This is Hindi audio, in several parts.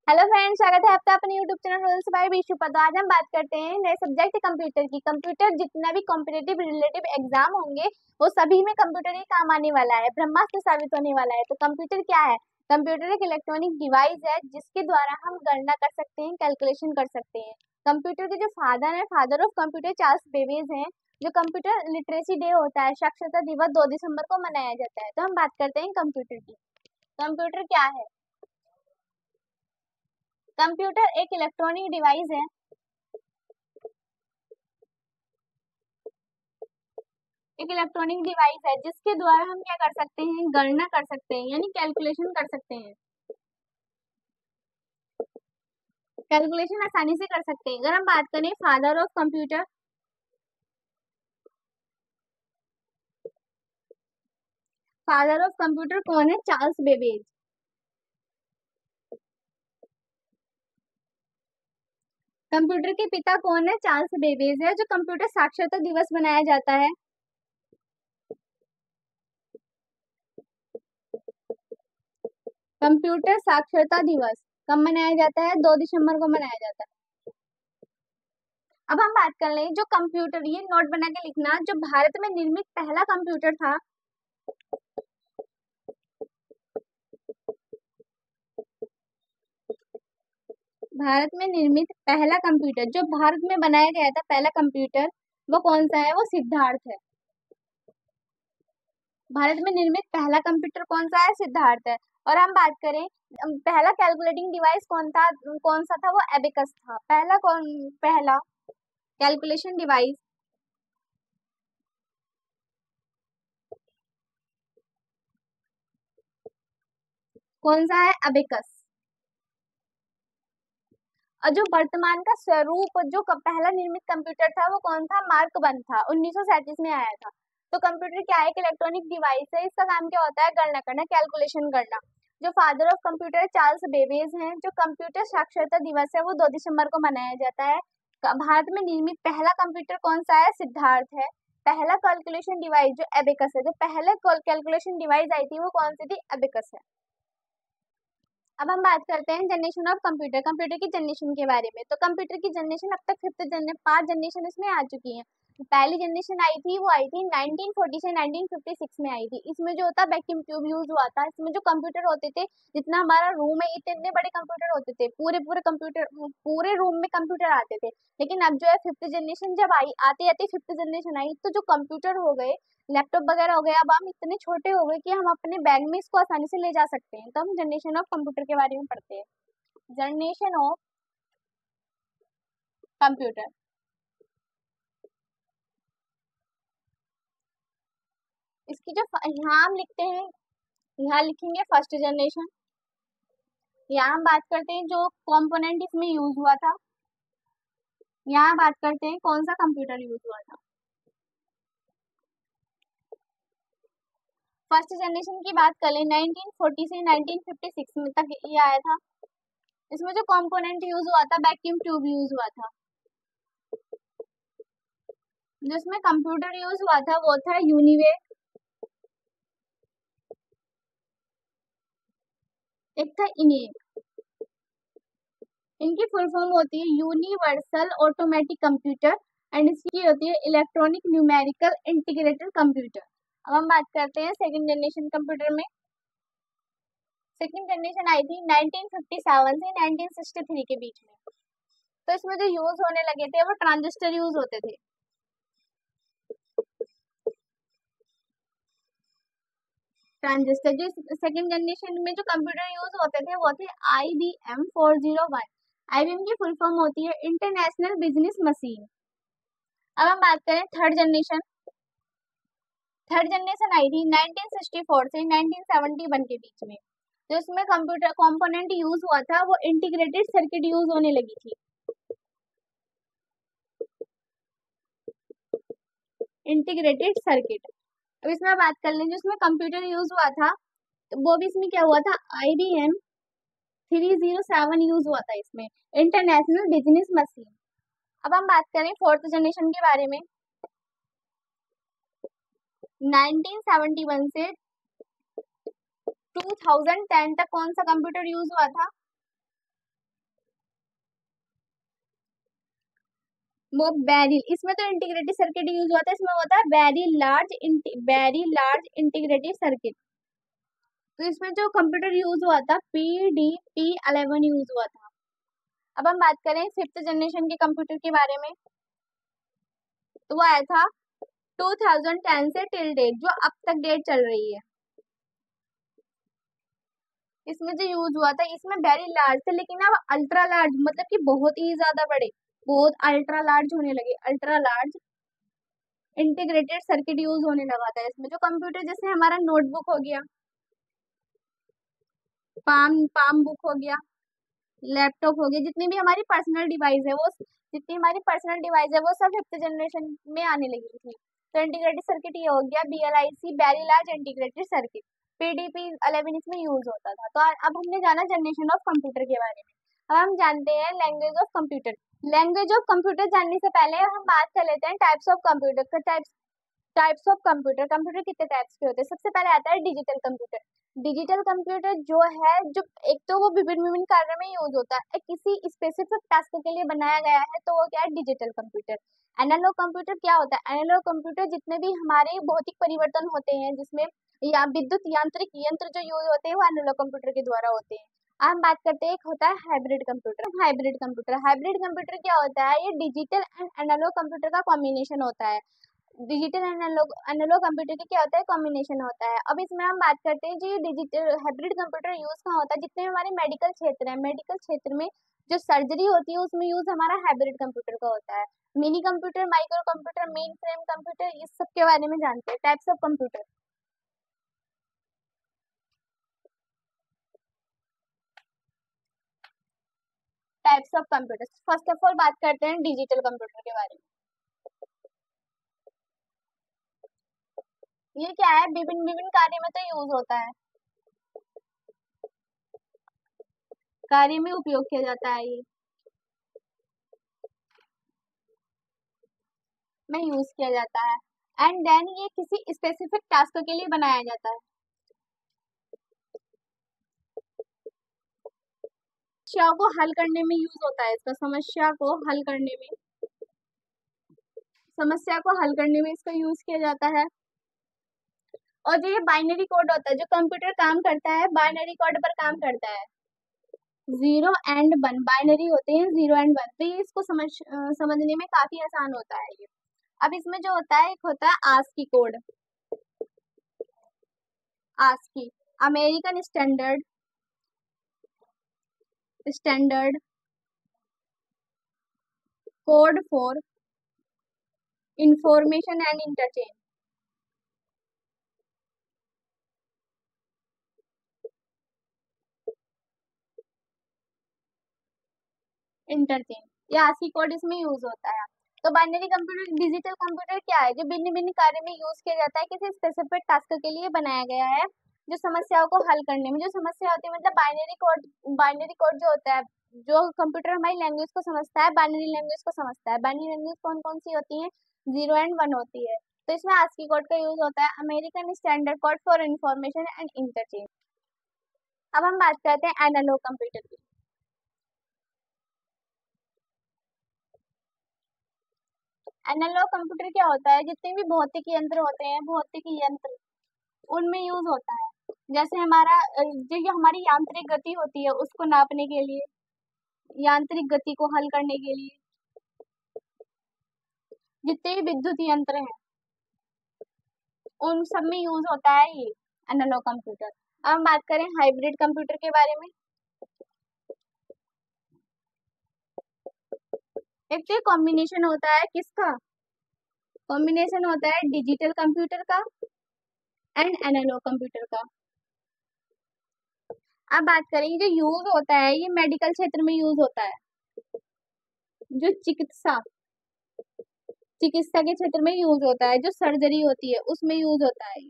हेलो फ्रेंड्स, स्वागत है आपका अपने YouTube channel rules by Vishu पर। तो आज हम बात करते हैं नए सब्जेक्ट कंप्यूटर की। कंप्यूटर जितना भी कॉम्पिटिटिव रिलेटिव एग्जाम होंगे वो सभी में कंप्यूटर ही काम आने वाला है, ब्रह्मास्त्र साबित होने वाला है। तो कंप्यूटर क्या है? कंप्यूटर एक इलेक्ट्रॉनिक डिवाइस है जिसके द्वारा हम गणना कर सकते हैं, कैलकुलेशन कर सकते हैं। कंप्यूटर के जो फादर है, father of computer Charles Babbage हैं। जो कंप्यूटर लिटरेसी डे होता है, साक्षरता दिवस 2 दिसंबर को मनाया जाता है। तो हम बात करते हैं कंप्यूटर की। कंप्यूटर क्या है? कंप्यूटर एक इलेक्ट्रॉनिक डिवाइस है। एक इलेक्ट्रॉनिक डिवाइस है जिसके द्वारा हम क्या कर सकते हैं, गणना कर सकते हैं, यानी कैलकुलेशन कर सकते हैं। कैलकुलेशन आसानी से कर सकते हैं। अगर हम बात करें father of computer, father of computer कौन है? Charles Babbage. कंप्यूटर के पिता कौन है? चार्ल्स बेबेज है। जो कंप्यूटर साक्षरता दिवस मनाया जाता है, कंप्यूटर साक्षरता दिवस कब मनाया जाता है? 2 दिसंबर को मनाया जाता है। अब हम बात कर लें जो कंप्यूटर, ये नोट बना के लिखना, जो भारत में निर्मित पहला कंप्यूटर था, भारत में निर्मित पहला कंप्यूटर, जो भारत में बनाया गया था पहला कंप्यूटर, वो कौन सा है? वो सिद्धार्थ है। भारत में निर्मित पहला कंप्यूटर कौन सा है? सिद्धार्थ है। और हम बात करें पहला कैलकुलेटिंग डिवाइस कौन था? कौन सा था? वो एबेकस था। पहला कैलकुलेशन डिवाइस कौन सा है? एबेकस। और जो वर्तमान का स्वरूप, जो पहला निर्मित कंप्यूटर था वो कौन था? मार्क वन था, 1937 में आया था। तो कंप्यूटर क्या है? एक इलेक्ट्रॉनिक डिवाइस है। इसका काम क्या होता है? गणना करना, कैलकुलेशन करना। जो father of computer Charles Babbage हैं। जो कंप्यूटर साक्षरता दिवस है वो 2 दिसंबर को मनाया जाता है। भारत में निर्मित पहला कंप्यूटर कौन सा है? सिद्धार्थ है। पहला कैलकुलेशन डिवाइस जो एबेकस है, जो पहले कैलकुलेशन डिवाइस आई थी वो कौन सी थी? एबेकस है। अब हम बात करते हैं जनरेशन ऑफ कंप्यूटर, कंप्यूटर की जनरेशन के बारे में। तो कंप्यूटर की जनरेशन अब तक 5 जनरेशन इसमें आ चुकी हैं। पहली जनरेशन आई थी, वो आई थी 1940 से 1956 में आई थी। इसमें जो होता वैक्यूम ट्यूब यूज हुआ था। इसमें जो कंप्यूटर होते थे, जितना हमारा रूम है इतने इतने बड़े कंप्यूटर होते थे, पूरे पूरे कंप्यूटर, पूरे रूम में कंप्यूटर आते थे। लेकिन अब जो है 5th जनरेशन जब आई, आते आते 5th जनरेशन आई, तो जो कंप्यूटर हो गए, लैपटॉप वगैरह हो गया, अब हम इतने छोटे हो गए कि हम अपने बैग में इसको आसानी से ले जा सकते हैं। तो हम जनरेशन ऑफ कंप्यूटर के बारे में पढ़ते हैं। जनरेशन ऑफ कंप्यूटर, इसकी जो यहाँ हम लिखते हैं, यहाँ लिखेंगे फर्स्ट जनरेशन। यहाँ हम बात करते हैं जो कंपोनेंट इसमें यूज हुआ था। यहाँ बात करते हैं कौन सा कंप्यूटर यूज हुआ था। फर्स्ट जनरेशन की बात कर लें, 1940 से 1956 में तक ये आया था। इसमें जो कंपोनेंट यूज हुआ था, वैक्यूम ट्यूब यूज हुआ था। जिसमें कंप्यूटर यूज हुआ था वो था यूनिवे, एक था इनिक। इनकी फुल फॉर्म होती है यूनिवर्सल ऑटोमेटिक कंप्यूटर एंड इसकी होती है इलेक्ट्रॉनिक न्यूमेरिकल इंटीग्रेटेड कंप्यूटर। अब हम बात करते हैं सेकंड जनरेशन कंप्यूटर में। सेकंड जनरेशन आई थी 1957 से 1963 के बीच में। तो इसमें जो यूज होने लगे थे वो ट्रांजिस्टर यूज होते थे। ट्रांजिस्टर, जो सेकंड जनरेशन में जो कंप्यूटर यूज होते थे वो थे IBM 401। IBM की फुल फॉर्म होती है इंटरनेशनल बिजनेस मशीन। अब हम बात करें थर्ड जनरेशन। थर्ड जनरेशन आई थी 1964 से 1971 के बीच में। जो इसमें कंप्यूटर कंपोनेंट यूज हुआ था वो इंटीग्रेटेड सर्किट यूज होने लगी थी। Integrated circuit. अब इसमें बात कर लें, जिसमें कंप्यूटर यूज हुआ था, तो वो भी इसमें क्या हुआ था? IBM 307 यूज हुआ था इसमें, इंटरनेशनल बिजनेस मशीन। अब हम बात करें फोर्थ जनरेशन के बारे में। 1971 से 2010 तक कौन सा कंप्यूटर यूज हुआ था? वो बेरिल, इसमें तो इंटीग्रेटेड सर्किट यूज होता है, इसमें होता है वेरी लार्ज इंटीग्रेटेड सर्किट। तो इसमें जो कंप्यूटर यूज हुआ था PDP-11 यूज हुआ था। अब हम बात करें 5th जनरेशन के कंप्यूटर के बारे में, तो वो आया था 2010 से टिल डेट, जो अब तक डेट चल रही है। इसमें जो यूज हुआ था, इसमें वेरी लार्ज थे, लेकिन अब अल्ट्रा लार्ज, मतलब कि बहुत ही ज्यादा बड़े, बहुत अल्ट्रा लार्ज होने लगे। Ultra large integrated circuit use होने लगा था इसमें। जो कंप्यूटर जैसे हमारा नोटबुक हो गया, पाम पाम बुक हो गया, लैपटॉप हो गया, जितनी भी हमारी पर्सनल डिवाइस है वो, जितनी हमारी पर्सनल डिवाइस है वो सब 5th जनरेशन में आने लगी थी। तो इंटीग्रेटेड सर्किट ये हो गया BLIC, very large integrated circuit. PDP-11 इसमें यूज होता था। तो अब हमने जाना जनरेशन ऑफ कंप्यूटर के बारे में। अब हम जानते हैं language of computer. Language of computer जानने से पहले हम बात कर लेते हैं types of computer. Types of computer, computer कितने टाइप्स के होते हैं। सबसे पहले आता है डिजिटल कंप्यूटर। डिजिटल कंप्यूटर जो है, जो एक तो वो विभिन्न विभिन्न कार्यों में यूज होता है, किसी स्पेसिफिक टास्क के लिए बनाया गया है, तो वो क्या है, डिजिटल कंप्यूटर। एनालॉग कंप्यूटर क्या होता है, एनालॉग कंप्यूटर जितने भी हमारे भौतिक परिवर्तन होते हैं, जिसमें या विद्युत यांत्रिक यंत्र जो यूज होते हैं, वो एनालॉग कंप्यूटर के द्वारा होते हैं। अब हम बात करते हैं, एक होता है हाइब्रिड कंप्यूटर। हाइब्रिड कंप्यूटर क्या होता है, ये डिजिटल एंड एनालॉग कंप्यूटर का कॉम्बिनेशन होता है। डिजिटल एनालॉग एनालॉग कंप्यूटर के क्या होता है, कॉम्बिनेशन होता है। अब इसमें हम बात करते हैं, जो ये डिजिटल हाइब्रिड कंप्यूटर यूज कहाँ होता है, जितने भी हमारे मेडिकल क्षेत्र है, मेडिकल क्षेत्र में जो सर्जरी होती है उसमें यूज हमारा हाइब्रिड कंप्यूटर का होता है। Mini computer, micro computer, main frame computer, इस सब के बारे में जानते हैं। Types of computer, types of computer, first of all बात करते हैं डिजिटल कंप्यूटर के बारे में। ये क्या है, विभिन्न विभिन्न कार्य में तो यूज होता है, कार्य में उपयोग किया जाता है, ये में यूज किया जाता है। एंड देन ये किसी स्पेसिफिक टास्क के लिए बनाया जाता है। समस्या को हल करने में यूज होता है इसका, समस्या को हल करने में इसका यूज किया जाता है। और जो ये बाइनरी कोड होता है, जो कंप्यूटर काम करता है बाइनरी कोड पर काम करता है, 0 and 1 बाइनरी होते हैं, 0 and 1। तो ये इसको समझने में काफी आसान होता है ये। अब इसमें जो होता है, एक होता है ASCII code, ASCII American standard code for information and interchange, ये ASCII कोड इसमें यूज होता है। तो बाइनरी कंप्यूटर, डिजिटल कंप्यूटर क्या है, जो भिन्न भिन्न कार्य में यूज किया जाता है, किसी स्पेसिफिक टास्क के लिए बनाया गया है, जो समस्याओं को हल करने में, जो समस्या होती है, मतलब बाइनरी कोड जो होता है, जो कंप्यूटर हमारी लैंग्वेज को समझता है, बाइनरी लैंग्वेज को समझता है। बाइनरी लैंग्वेज कौन कौन सी होती है, 0 and 1 होती है। तो इसमें ASCII कोड का यूज होता है, American standard code for information and interchange. अब हम बात करते हैं एनालॉग कंप्यूटर की। एनालॉग कंप्यूटर क्या होता है, जितने भी भौतिक यंत्र होते हैं, भौतिक यंत्र, उनमें यूज होता है। जैसे हमारा जो ये हमारी यांत्रिक गति होती है, उसको नापने के लिए, यांत्रिक गति को हल करने के लिए, जितने भी विद्युत यंत्र हैं, उन सब में यूज होता है ये एनालॉग कंप्यूटर। अब हम बात करें हाइब्रिड कंप्यूटर के बारे में। एक तो कॉम्बिनेशन होता है किसका, कॉम्बिनेशन होता है डिजिटल कंप्यूटर का एंड एनालॉग कंप्यूटर का। अब बात करेंगे, जो यूज होता है ये मेडिकल क्षेत्र में यूज होता है, जो चिकित्सा के क्षेत्र में यूज होता है, जो सर्जरी होती है उसमें यूज होता है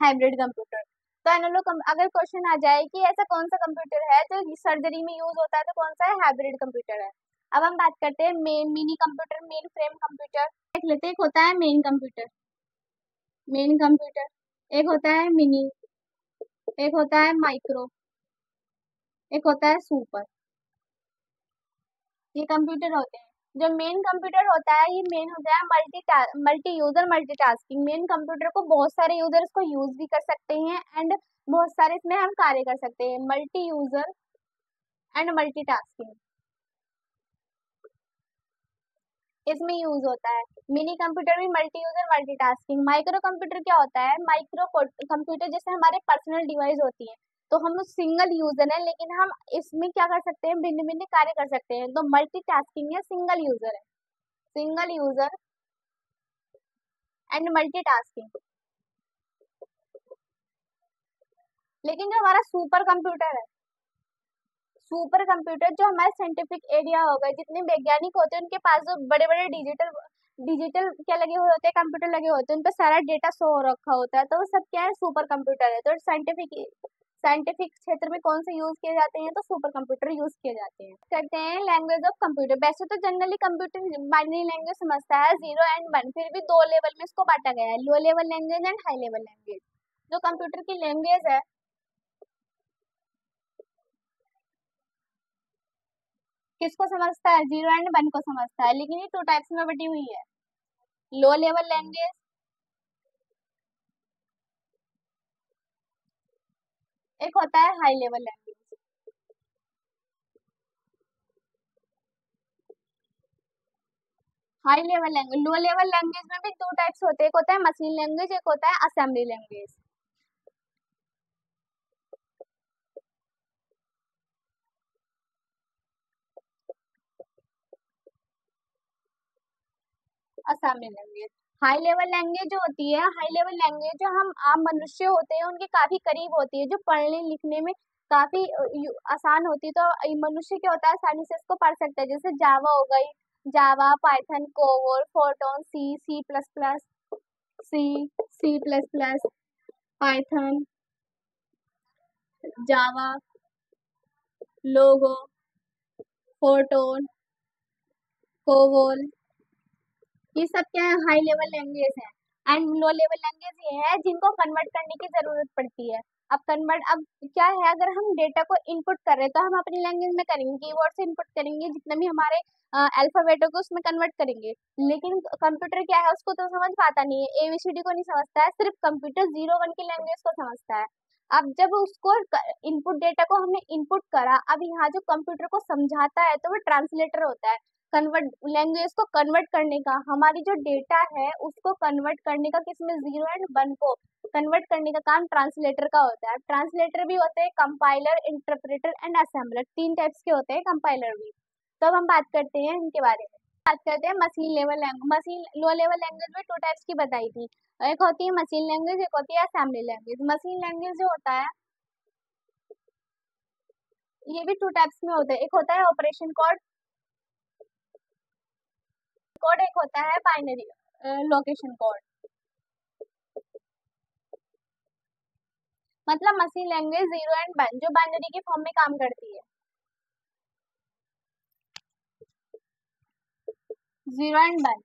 हाइब्रिड कंप्यूटर। तो एनालॉग, अगर क्वेश्चन आ जाए कि ऐसा कौन सा कंप्यूटर है जो सर्जरी में यूज होता है, तो कौन सा है, हाइब्रिड कंप्यूटर है। अब हम बात करते हैं mini computer, main frame computer देख लेते हैं। एक होता है मेन कंप्यूटर, एक होता है मिनी, एक होता है माइक्रो, एक होता है सुपर। ये कंप्यूटर होते हैं। जो मेन कंप्यूटर होता है ये मेन होता है multi user multitasking. Main computer को बहुत सारे यूजर इसको यूज भी कर सकते हैं एंड बहुत सारे इसमें हम कार्य कर सकते हैं। मल्टी यूजर एंड मल्टीटास्किंग इसमें यूज होता है। मिनी कंप्यूटर भी multi user multitasking. Micro computer क्या होता है? माइक्रो कंप्यूटर जैसे हमारे पर्सनल डिवाइस होती है, तो हम सिंगल यूजर है लेकिन हम इसमें क्या कर सकते हैं? भिन्न भिन्न कार्य कर सकते हैं। तो मल्टीटास्किंग है, सिंगल यूजर है, सिंगल यूजर एंड मल्टीटास्किंग। लेकिन जो हमारा सुपर कंप्यूटर है, सुपर कंप्यूटर जो हमारे साइंटिफिक एरिया हो गए, जितने वैज्ञानिक होते हैं उनके पास जो बड़े बड़े डिजिटल डिजिटल क्या लगे हुए होते हैं, कंप्यूटर लगे होते हैं, उन पर सारा डेटा शो रखा होता है, तो वो सब क्या है? सुपर कंप्यूटर है। तो साइंटिफिक क्षेत्र में कौन से यूज किए जाते हैं? तो सुपर कंप्यूटर यूज किए जाते हैं। करते हैं लैंग्वेज ऑफ कंप्यूटर। वैसे तो जनरली कंप्यूटर बाइनरी लैंग्वेज समझता है 0 एंड 1, फिर भी दो लेवल में इसको बांटा गया है, low level language and high level language. जो कंप्यूटर की लैंग्वेज है किसको समझता है? 0 एंड 1 को समझता है, लेकिन ये टू टाइप्स में बटी हुई है, लो लेवल लैंग्वेज, एक होता है high level language. High level language, low level language में भी दो टाइप्स होते हैं, एक होता है मशीन लैंग्वेज, एक होता है assembly language. Assembly language. High level language जो होती है, हाई लेवल लैंग्वेज जो हम आम मनुष्य होते हैं उनके काफी करीब होती है, जो पढ़ने लिखने में काफी आसान होती है, तो मनुष्य क्या होता है? आसानी से इसको पढ़ सकता है। जैसे जावा हो गई, जावा, पाइथन, कोबोल, फोर्टोन, सी, सी प्लस प्लस, सी, सी प्लस प्लस, पाइथन, जावा, लोगो, फोर्टोन, कोबोल, ये सब क्या है? हाई लेवल लैंग्वेज है। एंड लो लेवल लैंग्वेज ये है जिनको कन्वर्ट करने की जरूरत पड़ती है। अब क्या है? अगर हम डेटा को इनपुट कर रहे हैं तो हम अपनी लैंग्वेज में करेंगे, कीवर्ड से इनपुट करेंगे, जितने भी हमारे अल्फाबेट को उसमें कन्वर्ट करेंगे। लेकिन कंप्यूटर क्या है? उसको तो समझ पाता नहीं है, एबीसीडी को नहीं समझता है, सिर्फ कंप्यूटर 0 1 की लैंग्वेज को समझता है। अब जब उसको इनपुट डेटा को हमने इनपुट करा, अब यहाँ जो कंप्यूटर को समझाता है तो वो ट्रांसलेटर होता है। कन्वर्ट लैंग्वेज को कन्वर्ट करने का, हमारी जो डेटा है उसको कन्वर्ट करने का, किसमें? 0 एंड 1 को कन्वर्ट करने का काम ट्रांसलेटर का होता है। ट्रांसलेटर भी होते हैं compiler, interpreter and assembler, 3 types के होते हैं कंपाइलर भी। तो अब हम बात करते हैं इनके बारे में। बात करते हैं machine level language. Machine low level language में 2 टाइप्स की बताई थी, एक होती है मशीन लैंग्वेज, एक होती है असेंबली लैंग्वेज। मशीन लैंग्वेज जो होता है ये भी 2 टाइप्स में होता है, एक होता है ऑपरेशन कोड, एक होता है बाइनरी लोकेशन कोड। मतलब मशीन लैंग्वेज 0 एंड 1 जो बाइनरी के फॉर्म में काम करती है, 0 एंड 1।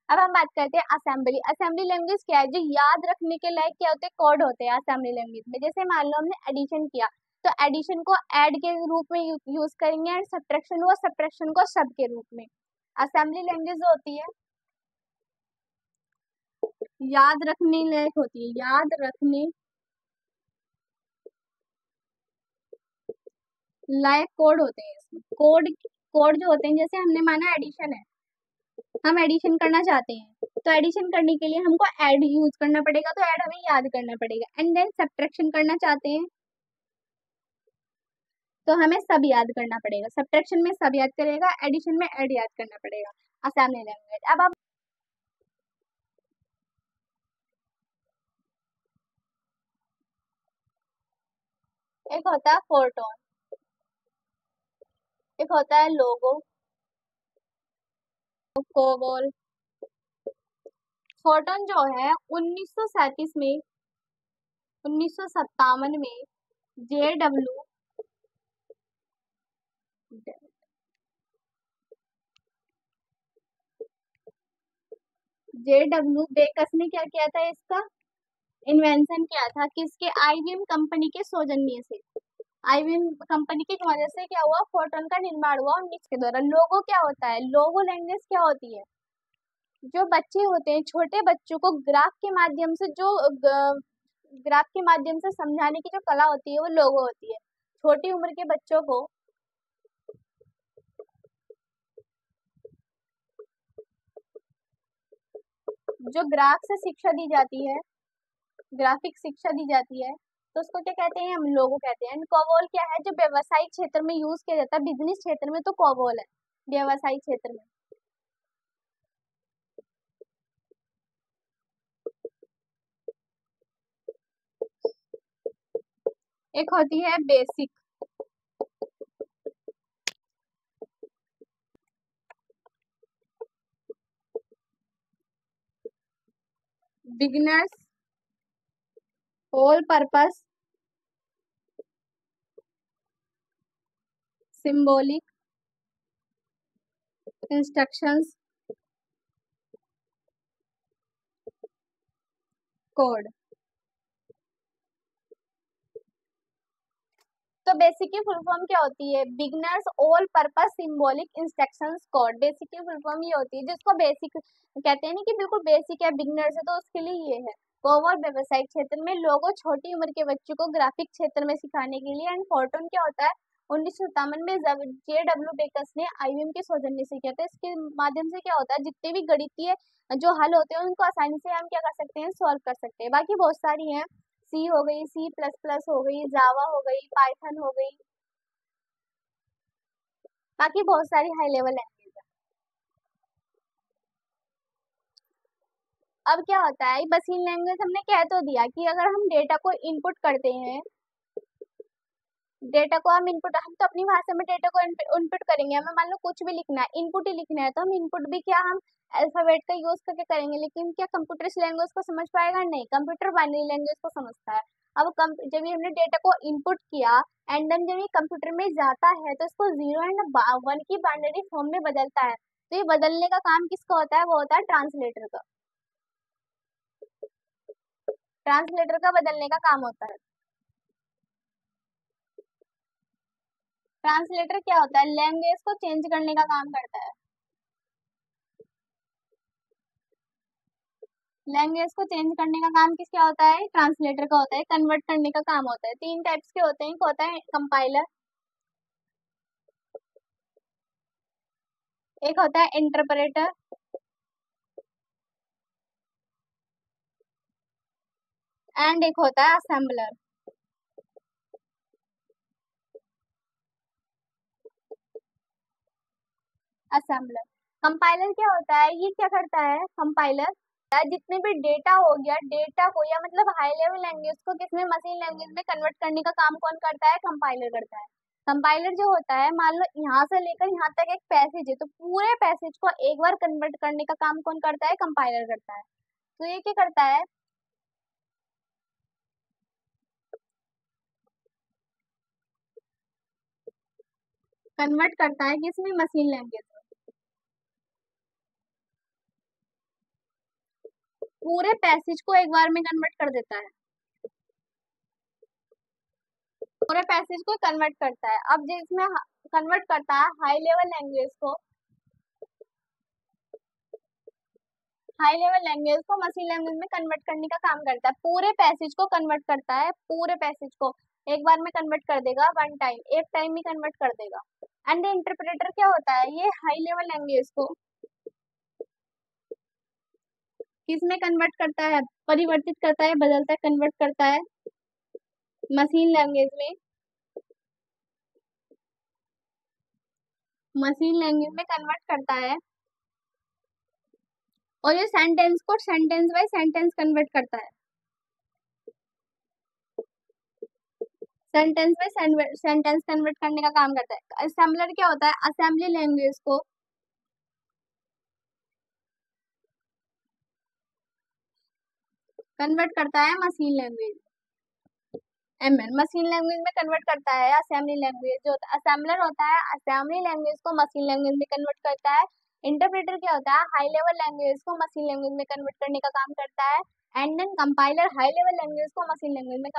अब हम बात करते हैं असेंबली। असेंबली लैंग्वेज क्या है? जो याद रखने के लायक क्या होते हैं? कोड होते हैं असेंबली लैंग्वेज में। जैसे मान लो हमने एडिशन किया, तो एडिशन को ऐड के रूप में यूज करेंगे एंड सब्ट्रैक्शन को सब के रूप में। असेंबली लैंग्वेज जो होती है याद रखने लायक होती है, याद रखने लायक कोड होते हैं इसमें। कोड कोड जो होते हैं, जैसे हमने माना एडिशन है, हम एडिशन करना चाहते हैं, तो एडिशन करने के लिए हमको ऐड यूज करना पड़ेगा, तो ऐड हमें याद करना पड़ेगा। एंड देन सब्ट्रैक्शन करना चाहते हैं तो हमें सब याद करना पड़ेगा। सब्ट्रैक्शन में सब याद करेगा, एडिशन में ऐड याद करना पड़ेगा। Assembly language. अब एक होता है फोर्टोन, एक होता है लोगो, कोबोल। फोर्टोन जो है 1937 में, 1957 में JW बेकस ने क्या किया था? इसका इन्वेंशन किया था, किसके? IBM कंपनी के सौजन्य से। आईबीएम कंपनी की वजह से क्या हुआ, फोर्ट्रन का निर्माण हुआ 19 के दौरान। लोगो क्या होता है, लोगो लैंग्वेज क्या होती है, जो बच्चे होते हैं छोटे बच्चों को ग्राफ के माध्यम से ग्राफ के माध्यम से समझाने की जो कला होती है वो लोगो होती है। छोटी उम्र के बच्चों को जो ग्राफ से शिक्षा दी जाती है, ग्राफिक शिक्षा दी जाती है, तो उसको क्या कहते हैं, हम लोगो कहते हैं। एंड कोबोल क्या है, जो व्यवसायिक क्षेत्र में यूज किया जाता है, बिजनेस क्षेत्र में तो कोबोल है, व्यवसायिक क्षेत्र में। एक होती है basic, beginners, whole purpose, symbolic, instructions, code. तो बेसिक की फुल फॉर्म क्या होती है, beginners all purpose symbolic instructions code. Basic की फुल फॉर्म ये होती है, जिसको बेसिक कहते हैं ना कि बिल्कुल बेसिक है, बिगिनर्स है, तो उसके लिए ये है। कोबोल व्यवसायिक क्षेत्र में लोगों छोटी उम्र के बच्चों को ग्राफिक क्षेत्र में सिखाने के लिए। एंड फोर्ट्रन क्या होता है, 1957 में JW बेकर्स ने आईबीएम के सौजन्य से किया था। इसके माध्यम से क्या होता है, जितने भी गणितीय जो हल होते हैं उनको आसानी से हम क्या कर सकते हैं, सॉल्व कर सकते हैं। बाकी बहुत सारी हैं, सी हो गई, C++ हो गई, जावा हो गई, पाइथन हो गई, बाकी बहुत सारी हाई लेवल लैंग्वेज है। अब क्या होता है, मशीन लैंग्वेज हमने कह तो दिया कि अगर हम डेटा को इनपुट करते हैं, डेटा को हम इनपुट, हम तो अपनी भाषा में डेटा को इनपुट करेंगे। हमें मान लो कुछ भी लिखना है, इनपुट ही लिखना है, तो हम इनपुट भी क्या, हम अल्फाबेट का यूज करके करेंगे। लेकिन क्या कंप्यूटर इस लैंग्वेज को समझ पाएगा, नहीं, कंप्यूटर बाइनरी लैंग्वेज को समझता है। अब जब ये हमने डेटा को इनपुट किया एंड देन जब ये कंप्यूटर में जाता है तो इसको 0 एंड 1 की बाइनरी फॉर्म में बदलता है। तो ये बदलने का काम किसका होता है, वो होता है ट्रांसलेटर का। ट्रांसलेटर का बदलने का काम होता है। ट्रांसलेटर क्या होता है, लैंग्वेज को चेंज करने का काम करता है। लैंग्वेज को चेंज करने का काम किसका होता है, ट्रांसलेटर का होता है। कन्वर्ट करने का काम होता है। तीन टाइप्स के होते हैं, एक होता है कंपाइलर, एक होता है इंटरप्रेटर, एंड एक होता है असेंबलर। असेंबलर, कंपाइलर क्या होता है, ये क्या करता है, कंपाइलर जितने भी डेटा हो गया, डेटा को या मतलब हाई लेवल लैंग्वेज को किसमें, मशीन लैंग्वेज में कन्वर्ट करने का काम कौन करता है, कंपाइलर करता है। कंपाइलर जो होता है, मान लो यहाँ से लेकर यहाँ तक एक पैसेज है, तो पूरे पैसेज को एक बार कन्वर्ट करने का काम कौन करता है, कंपाइलर करता है। तो ये क्या करता है, कन्वर्ट करता है किसमें, मशीन लैंग्वेज में। पूरे पैसेज को एक बार में कन्वर्ट कर देता है, पूरे पैसेज को कन्वर्ट करता है। अब जिसमें कन्वर्ट करता है हाई लेवल लैंग्वेज को, हाई लेवल लैंग्वेज को मशीन लैंग्वेज में कन्वर्ट करने का काम करता है। पूरे पैसेज को कन्वर्ट करता है, पूरे पैसेज को एक बार में कन्वर्ट कर देगा, वन टाइम, एक टाइम में कन्वर्ट कर देगा। एंड इंटरप्रेटर क्या होता है, ये हाई लेवल लैंग्वेज को किसमें कन्वर्ट करता है, परिवर्तित करता है, बदलता है, कन्वर्ट करता है मशीन लैंग्वेज में, मशीन लैंग्वेज में कन्वर्ट करता है। और ये सेंटेंस को सेंटेंस बाय सेंटेंस कन्वर्ट करता है, सेंटेंस बाय सेंटेंस कन्वर्ट करने का काम करता है। असेंबलर क्या होता है, असेंबली लैंग्वेज को कन्वर्ट करता है मशीन लैंग्वेज, मशीन लैंग्वेज में कन्वर्ट करता है। असेंबली लैंग्वेज जो असेंबलर होता है, असेंबली लैंग्वेज को मशीन लैंग्वेज में कन्वर्ट करता है। इंटरप्रेटर क्या होता है, हाई लेवल लैंग्वेज को मशीन लैंग्वेज में कन्वर्ट करने का काम करता है। And then compiler high level language को मशीन लैंग्वेज में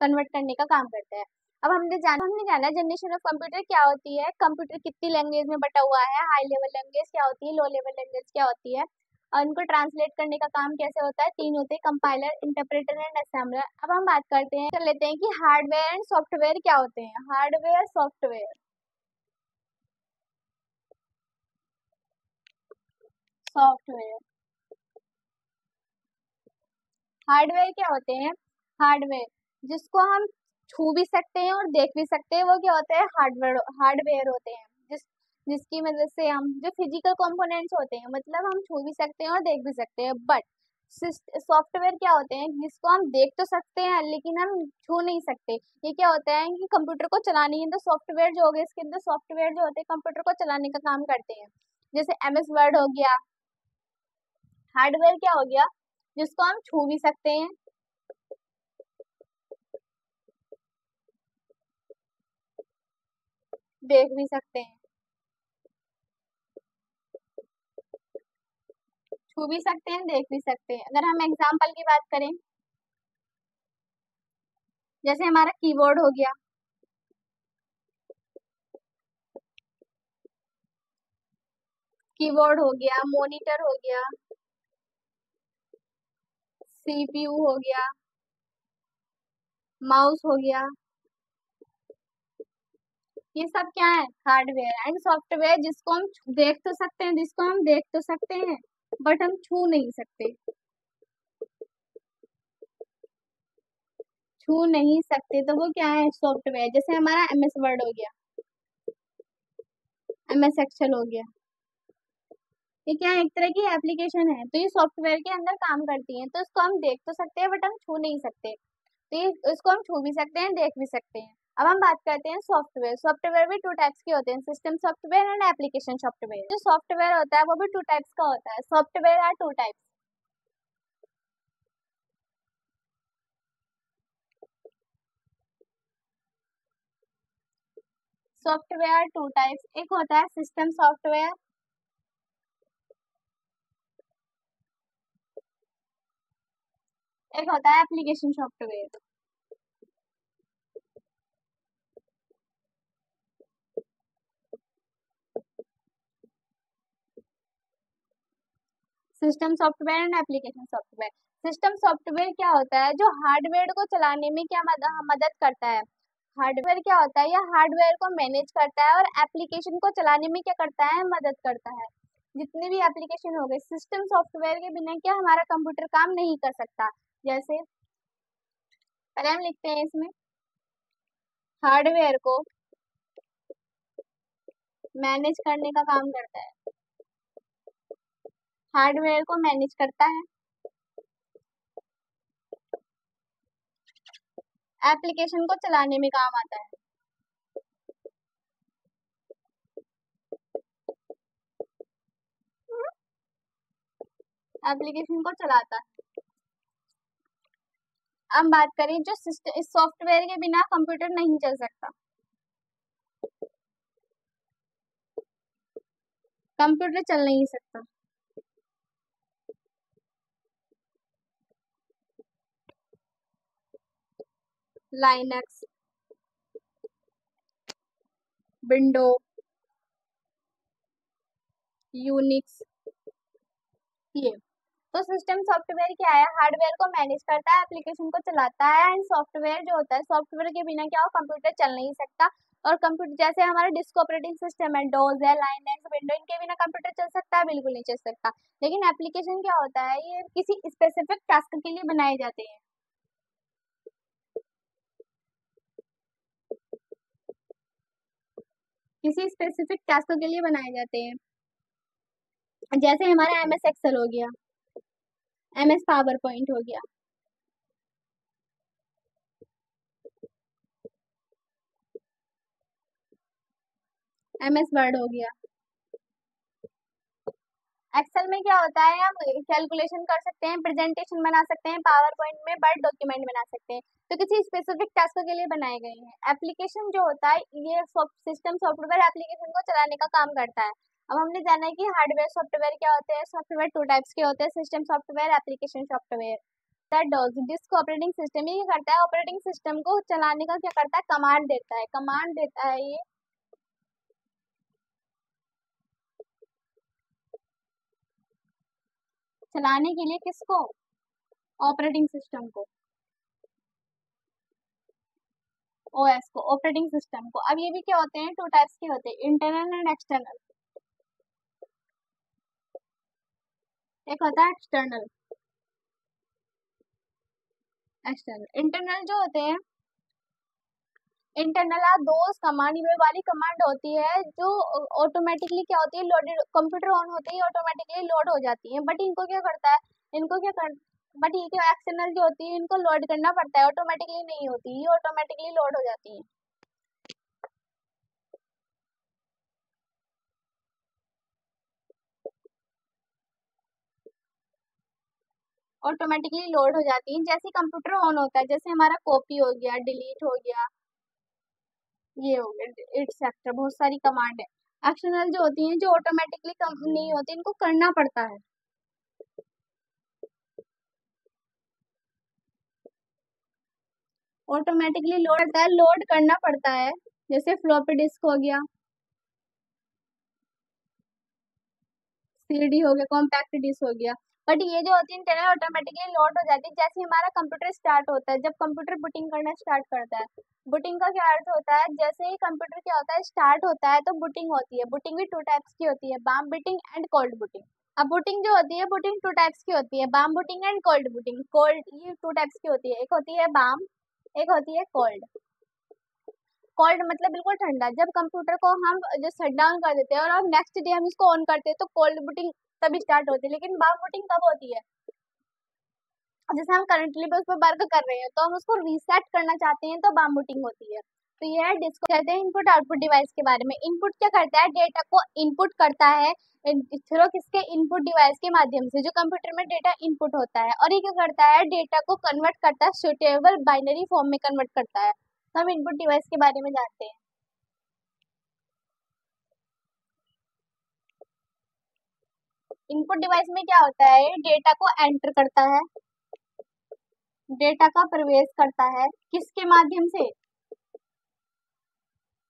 कन्वर्ट करने का काम करता है। अब हमने जाना जनरेशन ऑफ कंप्यूटर क्या होती है, कंप्यूटर कितनी लैंग्वेज में बटा हुआ है, हाई लेवल लैंग्वेज क्या होती है, लो लेवल लैंग्वेज क्या होती है, और उनको ट्रांसलेट करने का काम कैसे होता है। तीन होते हैं, कंपाइलर, इंटरप्रेटर एंड असेंबलर। अब हम बात कर लेते हैं कि हार्डवेयर एंड सॉफ्टवेयर क्या होते हैं। Hardware, software. सॉफ्टवेयर, हार्डवेयर क्या होते हैं। हार्डवेयर जिसको हम छू भी सकते हैं और देख भी सकते हैं, वो क्या होते हैं, हार्डवेयर। हार्डवेयर होते हैं जिसकी मदद से हम, जो फिजिकल कंपोनेंट्स होते हैं, मतलब हम छू भी सकते हैं और देख भी सकते हैं। बट सॉफ्टवेयर क्या होते हैं, जिसको हम देख तो सकते हैं लेकिन हम छू नहीं सकते। ये क्या होता है कि कंप्यूटर को चलाने के अंदर सॉफ्टवेयर जो हो गए, इसके अंदर सॉफ्टवेयर जो होते हैं कंप्यूटर को चलाने का काम करते हैं। जैसे MS वर्ड हो गया। हार्डवेयर क्या हो गया, जिसको हम छू भी सकते हैं, देख भी सकते हैं। छू भी सकते हैं, देख भी सकते हैं। अगर हम एग्जाम्पल की बात करें, जैसे हमारा कीबोर्ड हो गया। कीबोर्ड हो गया, मॉनिटर हो गया, CPU हो गया, माउस हो गया। ये सब क्या है, हार्डवेयर एंड सॉफ्टवेयर, जिसको हम देख तो सकते हैं, बट हम छू नहीं सकते। छू नहीं सकते तो वो क्या है, सॉफ्टवेयर। जैसे हमारा MS वर्ड हो गया, MS एक्सेल हो गया। ये क्या है, एक तरह की एप्लीकेशन है, तो ये सॉफ्टवेयर के अंदर काम करती है। तो इसको हम देख तो सकते हैं बट हम छू नहीं सकते। तो ये इसको हम छू भी सकते हैं, देख भी सकते हैं। अब हम बात करते हैं सॉफ्टवेयर। सॉफ्टवेयर भी टू टाइप्स के होते हैं, system software and application software. जो सॉफ्टवेयर होता है वो भी टू टाइप्स का होता है। Software are two types. Software are two types, एक होता है सिस्टम सॉफ्टवेयर, एक होता है application software. System software and application software. System software क्या होता है, जो हार्डवेयर को चलाने में क्या मदद करता है। हार्डवेयर क्या होता है, यह हार्डवेयर को मैनेज करता है और एप्लीकेशन को चलाने में क्या करता है, मदद करता है। जितने भी एप्लीकेशन हो गए, सिस्टम सॉफ्टवेयर के बिना क्या हमारा कंप्यूटर काम नहीं कर सकता। जैसे पहले हम लिखते हैं इसमें, हार्डवेयर को मैनेज करने का काम करता है, हार्डवेयर को मैनेज करता है, एप्लीकेशन को चलाने में काम आता है। एप्लीकेशन को चलाता है। अब बात करें, जो सिस्टम, इस सॉफ्टवेयर के बिना कंप्यूटर नहीं चल सकता। कंप्यूटर चल नहीं सकता। लाइनक्स, विंडो, यूनिक्स, ये। तो सिस्टम सॉफ्टवेयर क्या है, हार्डवेयर को मैनेज करता है, एप्लीकेशन को चलाता है। एंड सॉफ्टवेयर जो होता है, सॉफ्टवेयर के बिना क्या हो, कंप्यूटर चल नहीं सकता। और कंप्यूटर जैसे हमारा डिस्क ऑपरेटिंग सिस्टम है, डोज है, लाइनक्स, विंडो, इनके बिना कंप्यूटर चल सकता है, बिल्कुल नहीं चल सकता। लेकिन एप्लीकेशन क्या होता है, ये किसी स्पेसिफिक टास्क के लिए बनाए जाते हैं। किसी स्पेसिफिक टास्क के लिए बनाए जाते हैं। जैसे हमारा MS एक्सेल हो गया, MS पावर पॉइंट हो गया, MS वर्ड हो गया। एक्सेल में क्या होता है, हम कैलकुलेशन कर सकते हैं, प्रेजेंटेशन बना सकते हैं, पावर पॉइंट में वर्ड डॉक्यूमेंट बना सकते हैं। तो किसी स्पेसिफिक टास्क के लिए बनाए गए हैं। एप्लीकेशन जो होता है, ये सिस्टम सॉफ्टवेयर एप्लीकेशन को चलाने का काम करता है। अब हमने जाना है कि हार्डवेयर सॉफ्टवेयर क्या होते हैं। सॉफ्टवेयर टू टाइप्स के होते हैं, system software, application software. That DOS disk operating system, ये क्या करता है, ऑपरेटिंग सिस्टम को चलाने का क्या करता है, कमांड देता है, कमांड देता है ये चलाने के लिए, किसको, ऑपरेटिंग सिस्टम को, ओएस को, ऑपरेटिंग सिस्टम को। अब ये भी क्या होते हैं, टू टाइप्स के होते हैं, इंटरनल एंड एक्सटर्नल। एक होता है एक्सटर्नल, एक्सटर्नल। इंटरनल जो होते हैं, इंटरनल आर दोस कमांड, ये वाली कमांड होती है जो ऑटोमेटिकली क्या होती है, लोडेड, कंप्यूटर ऑन होते ही ऑटोमेटिकली लोड हो जाती है। बट इनको क्या करता है, इनको क्या कर बट ये क्या, एक्सटर्नल जो होती है इनको लोड करना पड़ता है, ऑटोमेटिकली नहीं होती, ये ऑटोमेटिकली लोड हो जाती है। ऑटोमेटिकली लोड हो जाती है जैसे कंप्यूटर ऑन होता है, जैसे हमारा कॉपी हो गया, डिलीट हो गया, ये हो गया, एटसेट्रा, बहुत सारी कमांड है। एक्सटर्नल जो होती हैं, जो ऑटोमेटिकली नहीं होती, इनको करना पड़ता है, ऑटोमेटिकली लोड करता है, लोड करना पड़ता है। जैसे फ्लॉपी डिस्क हो गया, सीडी हो गया, कॉम्पैक्ट डिस्क हो गया। बट ये जो होती है इंटरनल ऑटोमेटिकली लोड हो जाती है जैसे हमारा कंप्यूटर स्टार्ट होता है, जब कंप्यूटर बूटिंग करना स्टार्ट करता है। बूटिंग का क्या अर्थ होता है, जैसे ही कंप्यूटर क्या होता है, स्टार्ट होता है तो बूटिंग होती है। बूटिंग भी टू टाइप्स की होती है, warm booting and cold booting. अब बूटिंग जो होती है, बूटिंग टू टाइप्स की होती है, warm booting and cold booting. Cold, ये टू टाइप्स की होती है, एक होती है बाम, एक होती है कोल्ड। कोल्ड मतलब बिल्कुल ठंडा, जब कंप्यूटर को हम जो शट डाउन कर देते हैं और नेक्स्ट डे हम इसको ऑन करते हैं तो कोल्ड बूटिंग तभी स्टार्ट होती है। लेकिन बाम बूटिंग कब होती है, जैसे हम करंटली पे उस पर वर्क कर रहे हैं तो हम उसको रीसेट करना चाहते हैं तो बाम बूटिंग होती है। तो ये है डिस्को, कहते हैं इनपुट आउटपुट डिवाइस के बारे में। इनपुट क्या करता है, डेटा को इनपुट करता है थ्रू किसके, इनपुट डिवाइस के माध्यम से, जो कंप्यूटर में डेटा इनपुट होता है। और ये क्या करता है, डेटा को कन्वर्ट करता है, सुटेबल बाइनरी फॉर्म में कन्वर्ट करता है। तो हम इनपुट डिवाइस के बारे में जानते हैं। इनपुट डिवाइस में क्या होता है, डेटा को एंटर करता है, डेटा का प्रवेश करता है, किसके माध्यम से,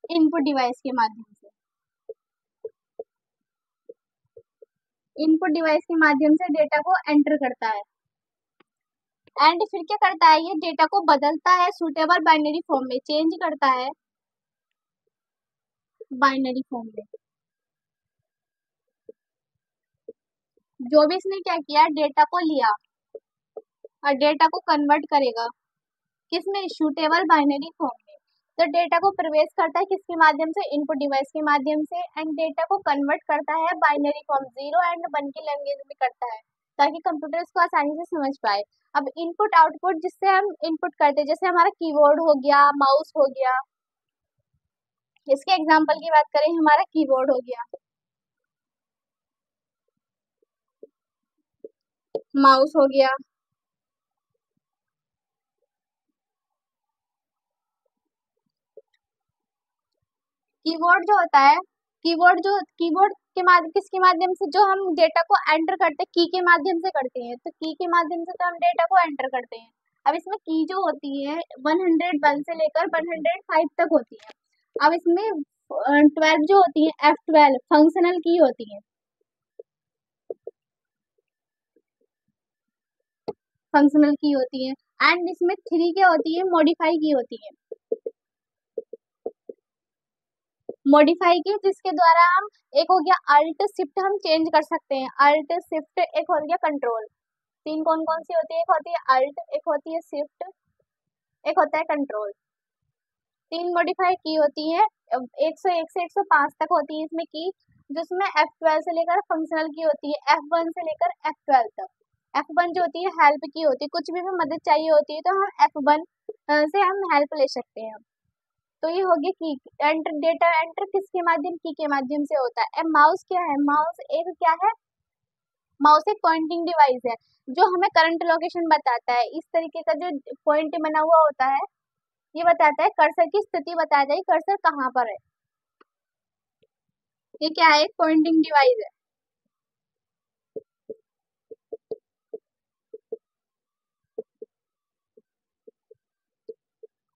इनपुट डिवाइस के माध्यम से, इनपुट डिवाइस के माध्यम से डेटा को एंटर करता है। एंड फिर क्या करता है, ये डेटा को बदलता है, सुटेबल बाइनरी फॉर्म में चेंज करता है, बाइनरी फॉर्म में। जो भी इसने क्या किया, डेटा को लिया और डेटा को कन्वर्ट करेगा, किसमें, शूटेबल बाइनरी फॉर्म में। तो डेटा को प्रवेश करता है किसके माध्यम से, इनपुट डिवाइस के माध्यम से। एंड डेटा को कन्वर्ट करता है बाइनरी फॉर्म 0 एंड 1 की लैंग्वेज में करता है, ताकि कंप्यूटर इसको आसानी से समझ पाए। अब इनपुट आउटपुट जिससे हम इनपुट करते हैं, जैसे हमारा कीबोर्ड हो गया, माउस हो गया, इसके एग्जाम्पल की बात करें, हमारा कीबोर्ड हो गया, माउस हो गया, कीबोर्ड जो होता है, कीबोर्ड के माध्यम, किसके माध्यम से, जो हम डेटा को एंटर करते हैं की के माध्यम से करते हैं, तो की के माध्यम से तो हम डेटा को एंटर करते हैं। अब इसमें की जो होती है 101 से लेकर 105 तक होती है। अब इसमें 12 जो होती है, F12 फंक्शनल की होती है, फंक्शनल की होती है। एंड इसमें 3 क्या होती है, मॉडिफाई की होती है, मॉडिफाई की, जिसके द्वारा हम, एक हो गया अल्ट शिफ्ट, हम चेंज कर सकते हैं, अल्ट शिफ्ट, एक हो गया कंट्रोल। तीन कौन कौन सी होती है, एक होती है अल्ट, एक होती है शिफ्ट, एक होता है कंट्रोल। तीन मॉडिफाई की होती है, 101 से 105 तक होती है इसमें की, जिसमें F12 से लेकर फंक्शनल की होती है, F1 से लेकर F12 तक। F1 जो होती है हेल्प की होती है, कुछ भी मदद चाहिए होती है तो हम F1 से हम हेल्प ले सकते हैं। तो ये हो गया की एंटर, डेटा एंटर किसके माध्यम, की के माध्यम से होता है। माउस क्या है, माउस एक क्या है, माउस एक पॉइंटिंग डिवाइस है जो हमें करंट लोकेशन बताता है। इस तरीके का जो पॉइंट बना हुआ होता है, ये बताता है, कर्सर की स्थिति बताता है, कर्सर कहाँ पर है। ये क्या है, एक पॉइंटिंग डिवाइस है।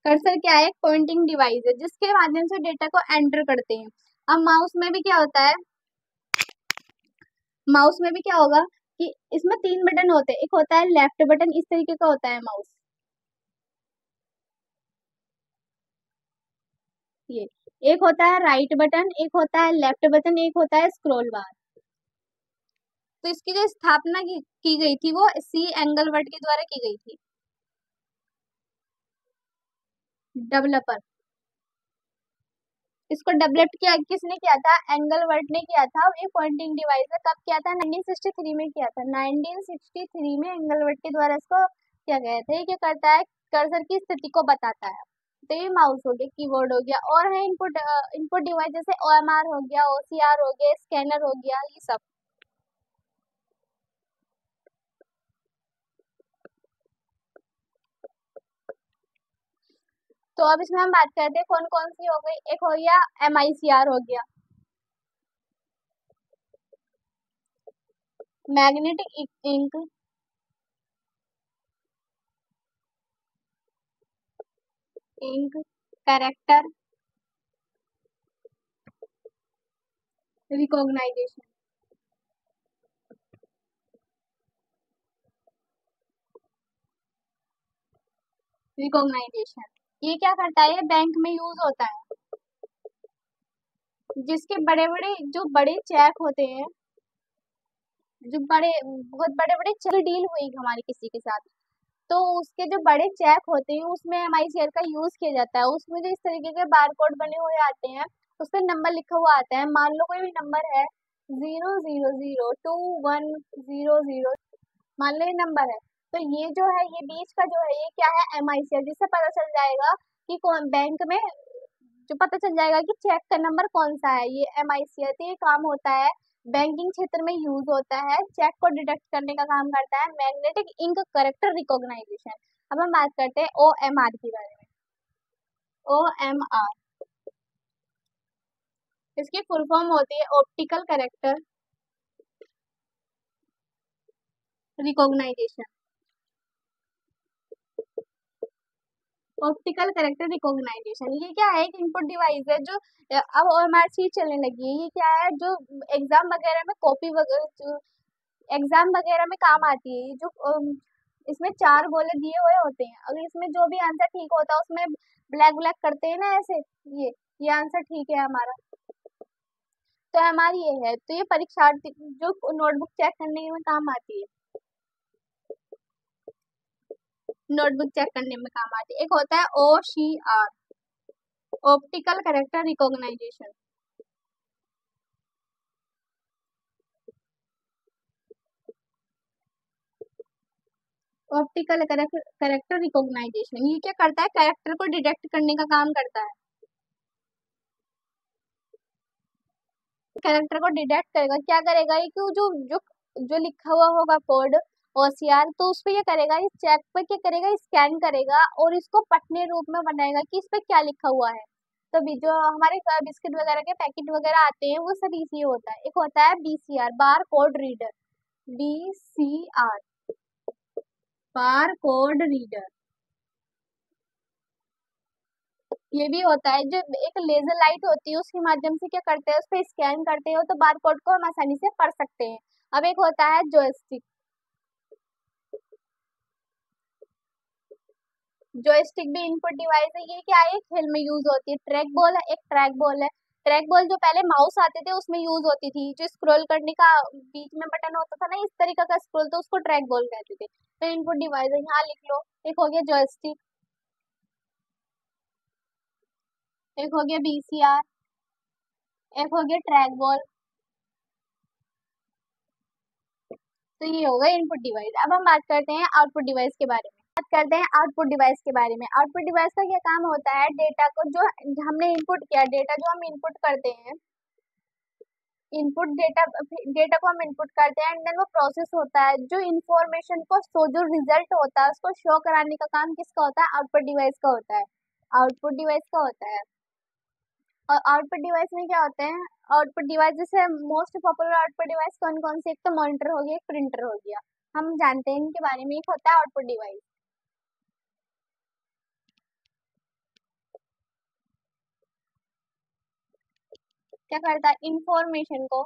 कर्सर क्या है? एक पॉइंटिंग डिवाइस है जिसके माध्यम से डेटा को एंटर करते हैं। अब माउस में भी क्या होता है? माउस में भी क्या होगा कि इसमें 3 बटन होते हैं। एक होता है लेफ्ट बटन, इस तरीके का होता है माउस, ये। एक होता है राइट बटन, एक होता है लेफ्ट बटन, एक होता है स्क्रॉल बार। तो इसकी जो स्थापना की गई थी वो सी एंगलवर्ट के द्वारा की गई थी। डेवलपर, इसको डेवलप किया किसने किया था? एंगलवर्ट ने किया था। ये पॉइंटिंग डिवाइस है, कब किया था? 1963 में किया था। 1963 में एंगलवर्ट के द्वारा इसको किया गया था। ये क्या करता है? कर्सर की स्थिति को बताता है। तो ये माउस हो गया, कीबोर्ड हो गया, और है इनपुट इनपुट डिवाइस जैसे ओएमआर हो गया, ओसीआर हो गया, स्कैनर हो गया, ये सब। तो अब इसमें हम बात करते हैं कौन कौन सी हो गई। एक हो गया एमआईसीआर हो गया, magnetic ink, ink character recognization. Recognization ये क्या करता है? ये बैंक में यूज होता है। जिसके बड़े बड़े जो बड़े चेक होते हैं, जो बड़े बहुत बड़े बड़े चेक डील हुई हमारी किसी के साथ, तो उसके जो बड़े चेक होते हैं उसमें एमआईसीआर का यूज किया जाता है। उसमें जो इस तरीके के बारकोड बने हुए आते हैं, उस पर नंबर लिखा हुआ आता है। मान लो कोई भी नंबर है 0002100, मान लो ये नंबर है। तो ये जो है, ये बीच का जो है, ये क्या है? एमआईसीआर, जिससे पता चल जाएगा कि कौन बैंक में, जो पता चल जाएगा कि चेक का नंबर कौन सा है। ये एमआईसीआर, तो ये काम होता है बैंकिंग क्षेत्र में यूज होता है, चेक को डिटेक्ट करने का काम करता है। Magnetic ink character recognization. अब हम बात करते हैं ओएमआर के बारे में। ओएमआर, इसकी फुल फॉर्म होती है optical character recognization. Optical character recognization ये क्या है? एक इनपुट डिवाइस है जो अब ओएमआर चीज चलने लगी है। ये क्या है? जो एग्जाम वगैरह में कॉपी वगैरह, एग्जाम वगैरह में काम आती है। जो इसमें 4 गोले दिए हुए होते हैं, अगर इसमें जो भी आंसर ठीक होता है उसमें ब्लैक ब्लैक करते हैं ना ऐसे, ये आंसर ठीक है हमारा, तो हमारी ये है। तो ये परीक्षार्थी जो नोटबुक चेक करने में काम आती है, नोटबुक चेक करने में काम आती है। एक होता है OCR, optical character recognization. Optical character recognization ये क्या करता है? कैरेक्टर को डिटेक्ट करने का काम करता है। कैरेक्टर को डिटेक्ट करेगा, क्या करेगा? ये कि जो जो जो लिखा हुआ होगा कोड ओसीआर, तो उस पे ये करेगा, इस चेक पे क्या करेगा? स्कैन करेगा और इसको पठनीय रूप में बनाएगा कि इस पे क्या लिखा हुआ है। तो भी जो हमारे बिस्किट वगैरह के पैकेट वगैरह आते हैं वो सब इसी होता है। एक होता है BCR, bar code reader, BCR, bar code reader. ये भी होता है जो एक लेजर लाइट होती है, उसके माध्यम से क्या करते हैं? उस पर स्कैन करते हो तो बारकोड को हम आसानी से पढ़ सकते हैं। अब एक होता है जॉयस्टिक, जॉयस्टिक भी इनपुट डिवाइस है। ये क्या है? खेल में यूज होती है। ट्रैक बॉल है, एक ट्रैक बॉल है। ट्रैक बॉल जो पहले माउस आते थे उसमें यूज होती थी, जो स्क्रॉल करने का बीच में बटन होता था ना, इस तरीके का स्क्रॉल, तो उसको ट्रैक बॉल कहते थे। तो इनपुट डिवाइस है, यहाँ लिख लो। एक हो गया जॉयस्टिक, एक हो गया बीसीआर, एक हो गया ट्रैक बॉल। तो ये हो गया इनपुट डिवाइस। अब हम बात करते हैं आउटपुट डिवाइस के बारे में। बात करते हैं आउटपुट डिवाइस के बारे में। आउटपुट डिवाइस का क्या काम होता है? डेटा को जो हमने इनपुट किया, डेटा जो हम इनपुट करते हैं, इनपुट डेटा, डेटा को हम इनपुट करते हैं एंड देन वो प्रोसेस होता है। जो इन्फॉर्मेशन को जो रिजल्ट होता है उसको शो कराने का काम किसका होता है? आउटपुट डिवाइस का होता है। आउटपुट डिवाइस का होता है। और आउटपुट डिवाइस में क्या होते हैं? आउटपुट डिवाइस जैसे मोस्ट पॉपुलर आउटपुट डिवाइस कौन कौन से? एक तो मॉनिटर हो गया, एक प्रिंटर हो गया, हम जानते हैं इनके बारे में। एक होता है आउटपुट डिवाइस, क्या करता है, इंफॉर्मेशन को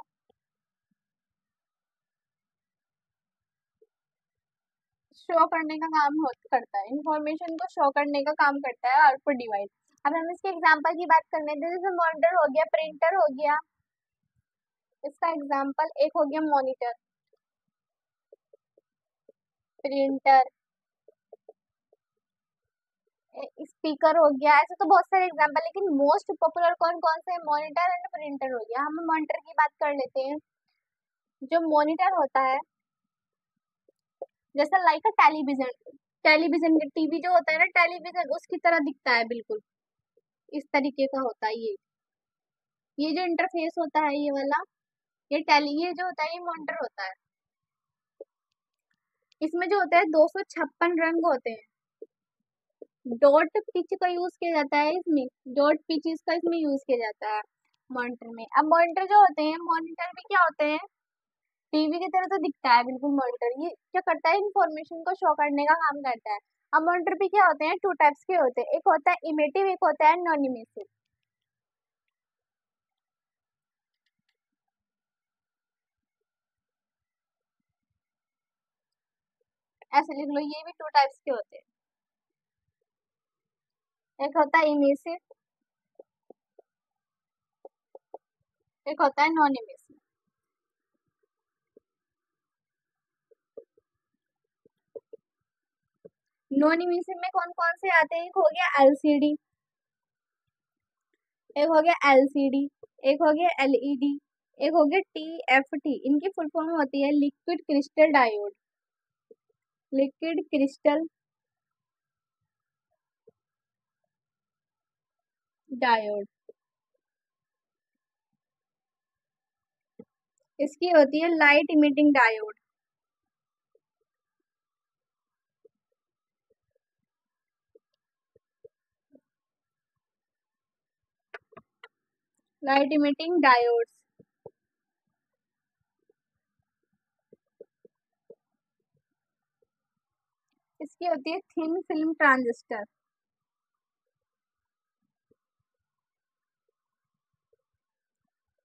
शो करने का काम करता है, इंफॉर्मेशन को शो करने का काम करता है आउटपुट डिवाइस। अब हम इसके एग्जांपल की बात करने हैं, जैसे मॉनिटर हो गया, प्रिंटर हो गया, इसका एग्जांपल एक हो गया मॉनिटर, प्रिंटर, स्पीकर हो गया, ऐसे तो बहुत सारे एग्जांपल, लेकिन मोस्ट पॉपुलर कौन कौन से, मॉनिटर एंड प्रिंटर हो गया। हम मॉनिटर की बात कर लेते हैं। जो मॉनिटर होता है, जैसा लाइक अ टेलीविजन, टेलीविजन के टीवी जो होता है ना, टेलीविजन उसकी तरह दिखता है, बिल्कुल इस तरीके का होता है ये जो इंटरफेस होता है ये वाला, ये जो होता है ये मॉनिटर होता है। इसमें जो होता है 256 रंग होते हैं। डॉट पिच का यूज किया जाता है इसमें, डॉट पिच इसका इसमें यूज किया जाता है मॉनिटर में। अब मॉनिटर जो होते हैं, मॉनिटर भी क्या होते हैं, टीवी की तरह तो दिखता है बिल्कुल मॉनिटर। ये क्या करता है, इंफॉर्मेशन को शो करने का काम करता है। अब मॉनिटर भी क्या होते हैं, टू टाइप्स के होते हैं, एक होता है इमेटिव, एक होता है नॉन इमेटिव। ऐसे लिख लो, ये भी टू टाइप्स के होते हैं, एक होता है इमेसिव, एक होता है नॉन इमेसिव। नॉन इमेसिव में कौन कौन से आते हैं, एक हो गया एलसीडी, एक हो गया एलसीडी, एक हो गया एलईडी, एक हो गया टीएफटी। इनकी फुल फॉर्म होती है liquid crystal diode, liquid crystal diode. इसकी होती है light emitting diode, light emitting diodes. इसकी होती है thin film transistor,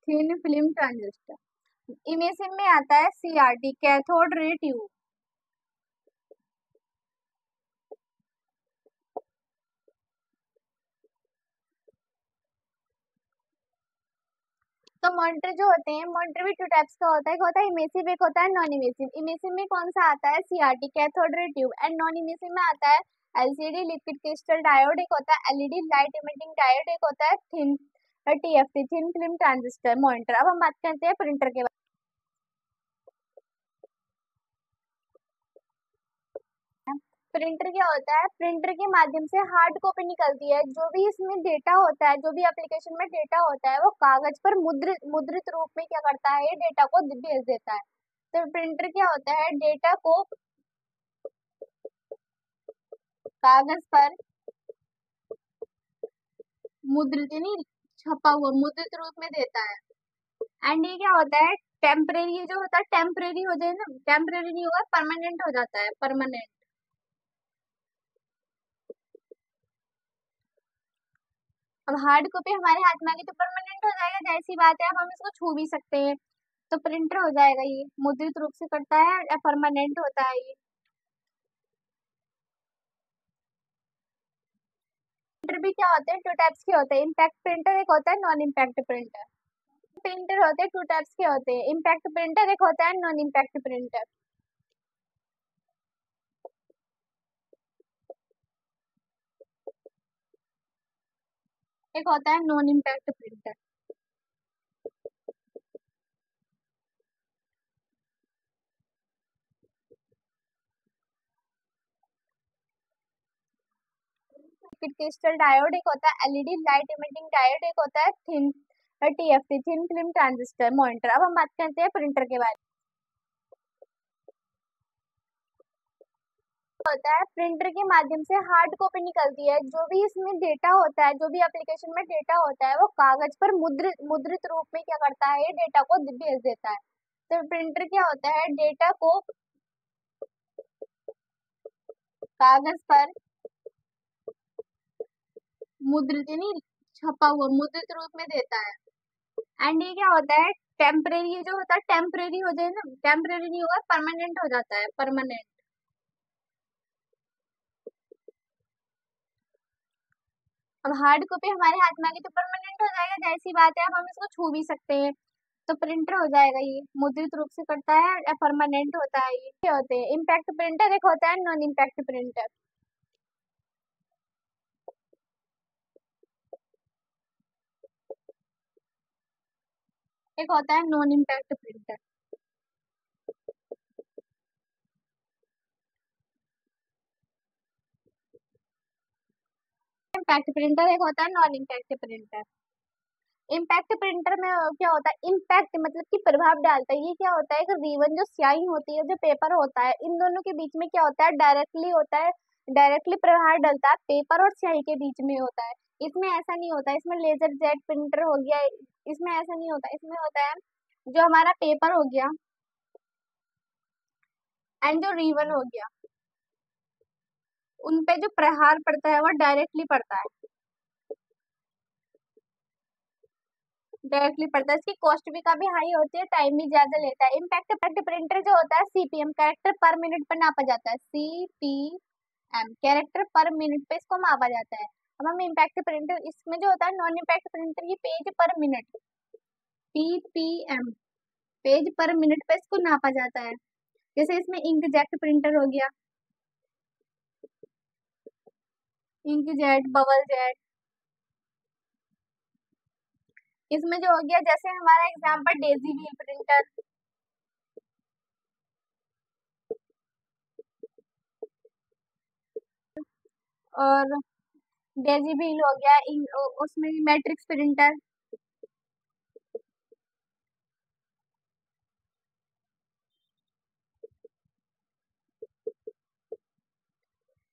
thin film transistor. Imagine में आता है सीआरटी, कैथोड रे ट्यूब। तो मॉनिटर जो होते हैं, मॉनिटर भी टू टाइप्स का होता है, एक होता है इमेसिव, एक होता है नॉन इमेसिव। इमेसिव में कौन सा आता है, CRT, cathode ray tube, and non emissive में आता है एलसीडी, लिक्विड क्रिस्टल डायोड, एक होता है एलईडी, लाइट इमिटिंग डायोड, एक होता है thin TFT, thin film transistor monitor. अब हम बात करते हैं प्रिंटर के बारे में। प्रिंटर क्या होता है, प्रिंटर के माध्यम से हार्ड कॉपी निकलती है। जो भी इसमें डेटा होता है, जो भी एप्लीकेशन में डेटा होता है, वो कागज पर मुद्रित रूप में क्या करता है, ये डेटा को भेज देता है। तो प्रिंटर क्या होता है, डेटा को कागज पर मुद्रित यानी छपा हुआ मुद्रित रूप में देता है। एंड ये क्या होता है, टेम्परेरी, ये जो होता है टेम्परेरी हो जाए ना, टेम्परेरी नहीं होगा, परमानेंट हो जाता है, परमानेंट। अब हार्ड कॉपी हमारे हाथ में आ गई तो परमानेंट हो जाएगा, जैसी बात है। अब हम इसको छू भी सकते हैं, तो प्रिंटर हो जाएगा, ये मुद्रित रूप से करता है या परमानेंट होता है ये। प्रिंटर भी क्या होते हैं, टू टाइप्स के होते हैं, इम्पैक्ट प्रिंटर, एक होता है नॉन इम्पैक्ट प्रिंटर। प्रिंटर होते हैं टू टाइप्स के होते हैं, इम्पैक्ट प्रिंटर, एक होता है नॉन इम्पैक्ट प्रिंटर। एक होता है non impact printer. Liquid crystal diode, एक होता है एलईडी, लाइट इमिटिंग डायोड, एक होता है thin TFT, thin film transistor monitor. अब हम बात करते हैं प्रिंटर के बारे में। होता है, प्रिंटर के माध्यम से हार्ड कॉपी निकलती है। जो भी इसमें डेटा होता है, जो भी एप्लीकेशन में डेटा होता है, वो कागज पर मुद्रित रूप में क्या करता है, ये डेटा को भेज देता है। तो प्रिंटर क्या होता है, डेटा को कागज पर मुद्रित यानी छपा हुआ मुद्रित रूप में देता है। एंड ये क्या होता है, टेम्परेरी जो होता है टेम्परेरी हो जाए ना, टेम्परेरी नहीं होगा, परमानेंट हो जाता है, परमानेंट। अब हार्ड कॉपी हमारे हाथ में आ गई तो परमानेंट हो जाएगा, जैसी बात है, अब हम इसको छू भी सकते हैं, तो प्रिंटर हो जाएगा। ये मुद्रित रूप से करता है या परमानेंट होता है, ये क्या होते हैं, इम्पैक्ट प्रिंटर एक होता है, नॉन इम्पैक्ट प्रिंटर। एक होता है non impact printer. Impact printer एक होता है non impact printer. Impact printer में क्या होता है, इम्पैक्ट मतलब कि प्रभाव डालता है। ये क्या होता है कि रिबन जो स्याही होती है, जो पेपर होता है, इन दोनों के बीच में क्या होता है, डायरेक्टली होता है, डायरेक्टली प्रभाव डलता है, पेपर और स्याही के बीच में होता है। इसमें ऐसा नहीं होता, इसमें लेजर जेट प्रिंटर हो गया, इसमें ऐसा नहीं होता, इसमें होता है जो हमारा पेपर हो गया एंड जो रिबन हो गया, उन पे जो प्रहार पड़ता है वो डायरेक्टली पड़ता है, डायरेक्टली पड़ता है। इसकी कॉस्ट भी काफी हाई होती है, टाइम भी ज्यादा लेता है। इम्पैक्ट प्रिंटर जो होता है सीपीएम, कैरेक्टर पर मिनट पर नापा जाता है, सीपीएम कैरेक्टर पर मिनट पे इसको मापा जाता है। अब हम इम्पैक्ट प्रिंटर, इसमें जो होता है नॉन इम्पैक्ट प्रिंटर, ये पेज पर मिनट, पीपीएम पेज पर मिनट पे इसको नापा जाता है। जैसे इसमें इंकजेट प्रिंटर हो गया, इंकजेट, बबल जेट, इसमें जो हो गया, जैसे हमारा एग्जांपल डेजी व्हील प्रिंटर, और डेजी व्हील हो गया, उसमें मैट्रिक्स प्रिंटर,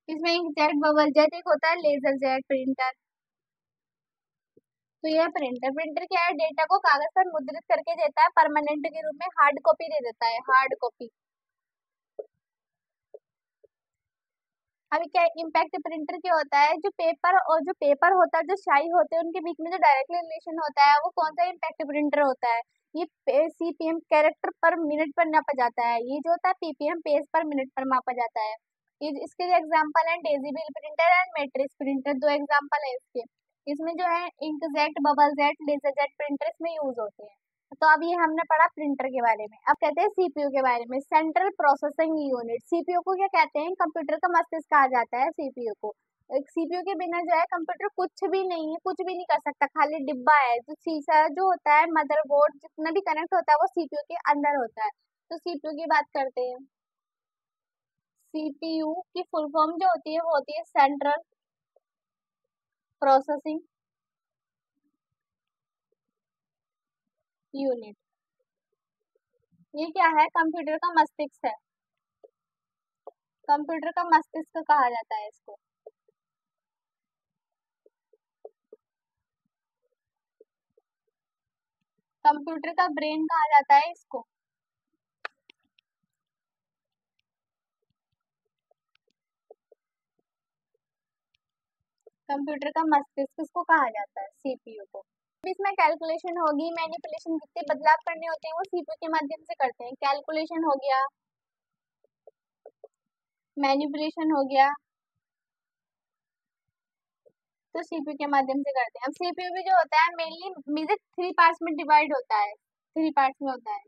इसमें इंकजेट, बबल जेट, एक होता है लेजर जेट प्रिंटर। तो यह प्रिंटर, प्रिंटर क्या है, डेटा को कागज पर मुद्रित करके देता है, परमानेंट के रूप में हार्ड कॉपी दे देता है, हार्ड कॉपी। अभी क्या इम्पैक्ट प्रिंटर क्या होता है, जो पेपर और जो पेपर होता है, जो स्याही होते हैं, उनके बीच में जो डायरेक्टली रिलेशन होता है, वो कौन सा इम्पैक्ट प्रिंटर होता है, ये सीपीएम कैरेक्टर पर मिनट पर नापा जाता है, ये जो होता है पीपीएम पेज पर मिनट पर मापा जाता है। ये इसके जो एग्जांपल है daisy wheel printer and matrix printer, दो एग्जांपल है इसके। इसमें जो है inkjet, bubble jet, laser jet printer इसमें यूज होते हैं। तो अब ये हमने पढ़ा प्रिंटर के बारे में। अब कहते हैं सीपीयू के बारे में, सेंट्रल प्रोसेसिंग यूनिट। सीपीयू को क्या कहते हैं, कंप्यूटर का मस्तिष्क कहा जाता है सीपीयू को। एक सीपीयू के बिना जो है कंप्यूटर कुछ भी नहीं है, कुछ भी नहीं कर सकता, खाली डिब्बा है। जो शीशा जो होता है, मदरबोर्ड जितना भी कनेक्ट होता है वो सीपीयू के अंदर होता है। तो सीपीयू की बात करते हैं। सीपीयू की फुल फॉर्म जो होती है वो होती है सेंट्रल प्रोसेसिंग यूनिट। ये क्या है, कंप्यूटर का मस्तिष्क है, कंप्यूटर का मस्तिष्क कहा जाता है इसको। कंप्यूटर का ब्रेन कहा जाता है इसको। कंप्यूटर का मस्तिष्क इसको कहा जाता है, सीपीयू को। इसमें कैलकुलेशन होगी, मैनिपुलेशन, जितने बदलाव करने होते हैं वो सीपीयू के माध्यम से करते हैं। कैलकुलेशन हो गया, मैनिपुलेशन हो गया, तो सीपीयू के माध्यम से करते हैं। अब सीपीयू भी जो होता है मेनली मेजर थ्री पार्ट्स में डिवाइड होता है, थ्री पार्ट्स में होता है।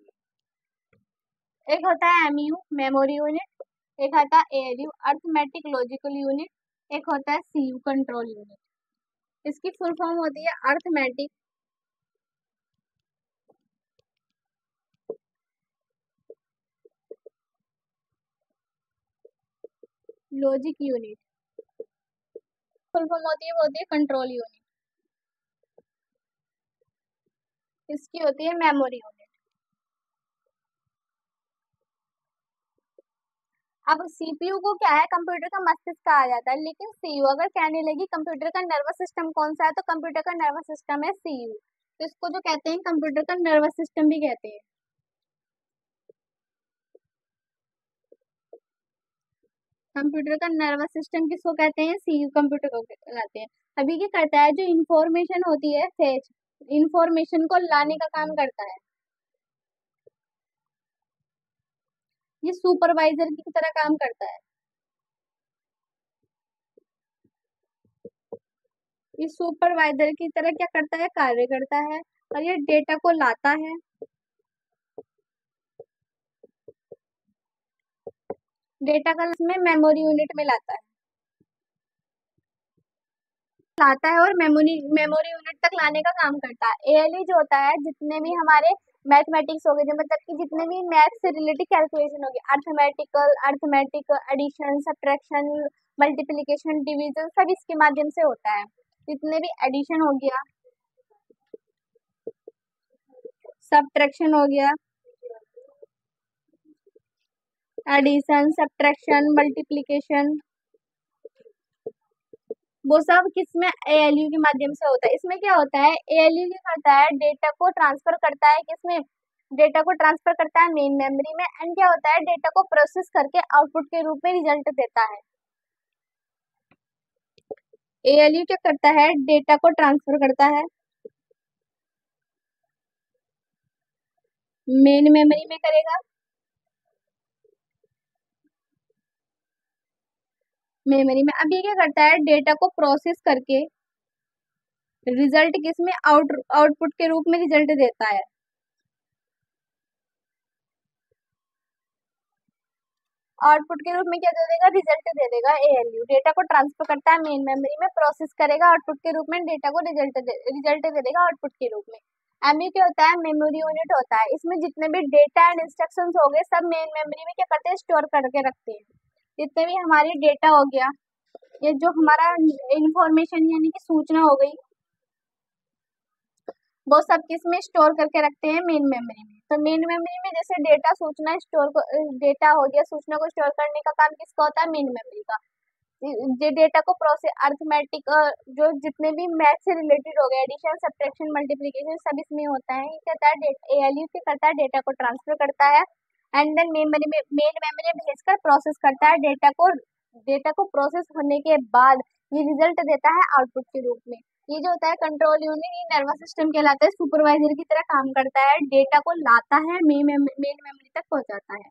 एक होता है एमयू, मेमोरी यूनिट, एक आता है एएलयू, अर्थमेटिक लॉजिकल यूनिट, एक होता है सीयू, कंट्रोल यूनिट। इसकी फुल फॉर्म होती है arithmetic logic unit, full form होती है वो होती है कंट्रोल यूनिट, इसकी होती है मेमोरी यूनिट। अब सीपीयू को क्या है, कंप्यूटर का मस्तिष्क कहा जाता है, लेकिन सीयू अगर कहने लगी कंप्यूटर का नर्वस सिस्टम कौन सा है, तो कंप्यूटर का नर्वस सिस्टम है सीयू। तो इसको जो कहते हैं कंप्यूटर का नर्वस सिस्टम भी कहते हैं। कंप्यूटर का नर्वस सिस्टम किसको कहते हैं, सीयू कंप्यूटर को कहलाते हैं। अभी क्या करता है, जो इंफॉर्मेशन होती है फेच, इंफॉर्मेशन को लाने का काम करता है। ये सुपरवाइजर की तरह काम करता है। ये सुपरवाइजर की तरह क्या करता है, कार्य करता है, और ये डेटा को लाता है। डेटा का इसमें मेमोरी यूनिट में लाता है और मेमोरी मेमोरी यूनिट तक लाने का काम करता है। एएलयू जो होता है, जितने भी हमारे मैथमेटिक्स हो गए, जो मतलब कि जितने भी मैथ से रिलेटेड कैलकुलेशन होगी, arithmetic addition, subtraction, multiplication, division, सब इसके माध्यम से होता है। जितने भी एडिशन हो गया, सब्ट्रैक्शन हो गया, एडिशन, सब्ट्रैक्शन, मल्टीप्लिकेशन, वो सब किसमें, एएलयू के माध्यम से होता है। इसमें क्या होता है, एएलयू क्या करता है, डेटा को ट्रांसफर करता है किसमें, डेटा को ट्रांसफर करता है मेन मेमोरी में, एंड क्या होता है, डेटा को प्रोसेस करके आउटपुट के रूप में रिजल्ट देता है। एएलयू क्या करता है, डेटा को ट्रांसफर करता है मेन मेमोरी में करेगा, मेमोरी में। अब ये क्या करता है, डेटा को प्रोसेस करके रिजल्ट किसमें, आउटपुट के रूप में रिजल्ट देता है। आउटपुट के रूप में क्या दे देगा, रिजल्ट दे देगा। एएलयू डेटा को ट्रांसफर करता है मेन मेमोरी में, प्रोसेस करेगा आउटपुट के रूप में, डेटा को रिजल्ट दे देगा आउटपुट के रूप में। एमयू क्या होता है, मेमोरी यूनिट होता है। इसमें जितने भी डेटा एंड इंस्ट्रक्शंस हो गए, सब मेन मेमोरी में क्या करते हैं, स्टोर करके रखते हैं। जितने भी हमारी डेटा हो गया, ये जो हमारा इंफॉर्मेशन यानी कि सूचना हो गई, वो सब किसमें स्टोर करके रखते हैं, मेन मेमोरी में। तो मेन मेमोरी में जैसे डेटा सूचना डेटा हो गया, सूचना को स्टोर करने का काम किसका होता है, मेन मेमोरी का। ये डेटा को प्रोसेस अर्थमेटिक, जो जितने भी मैथ से रिलेटेड हो गए, एडिशन, सब्ट्रैक्शन, मल्टीप्लिकेशन, सब इसमें होता है। ये कहता है एएलयू क्या करता है, डेटा को ट्रांसफर करता है एंड देन मेन मेमोरी में भेजकर प्रोसेस करता है डेटा को प्रोसेस होने के बाद ये रिजल्ट देता है आउटपुट के रूप में। ये जो होता है कंट्रोल यूनिट, ये नर्वस सिस्टम कहलाता है, सुपरवाइजर की तरह काम करता है, डेटा को लाता है, मेन मेमोरी तक पहुंचाता है।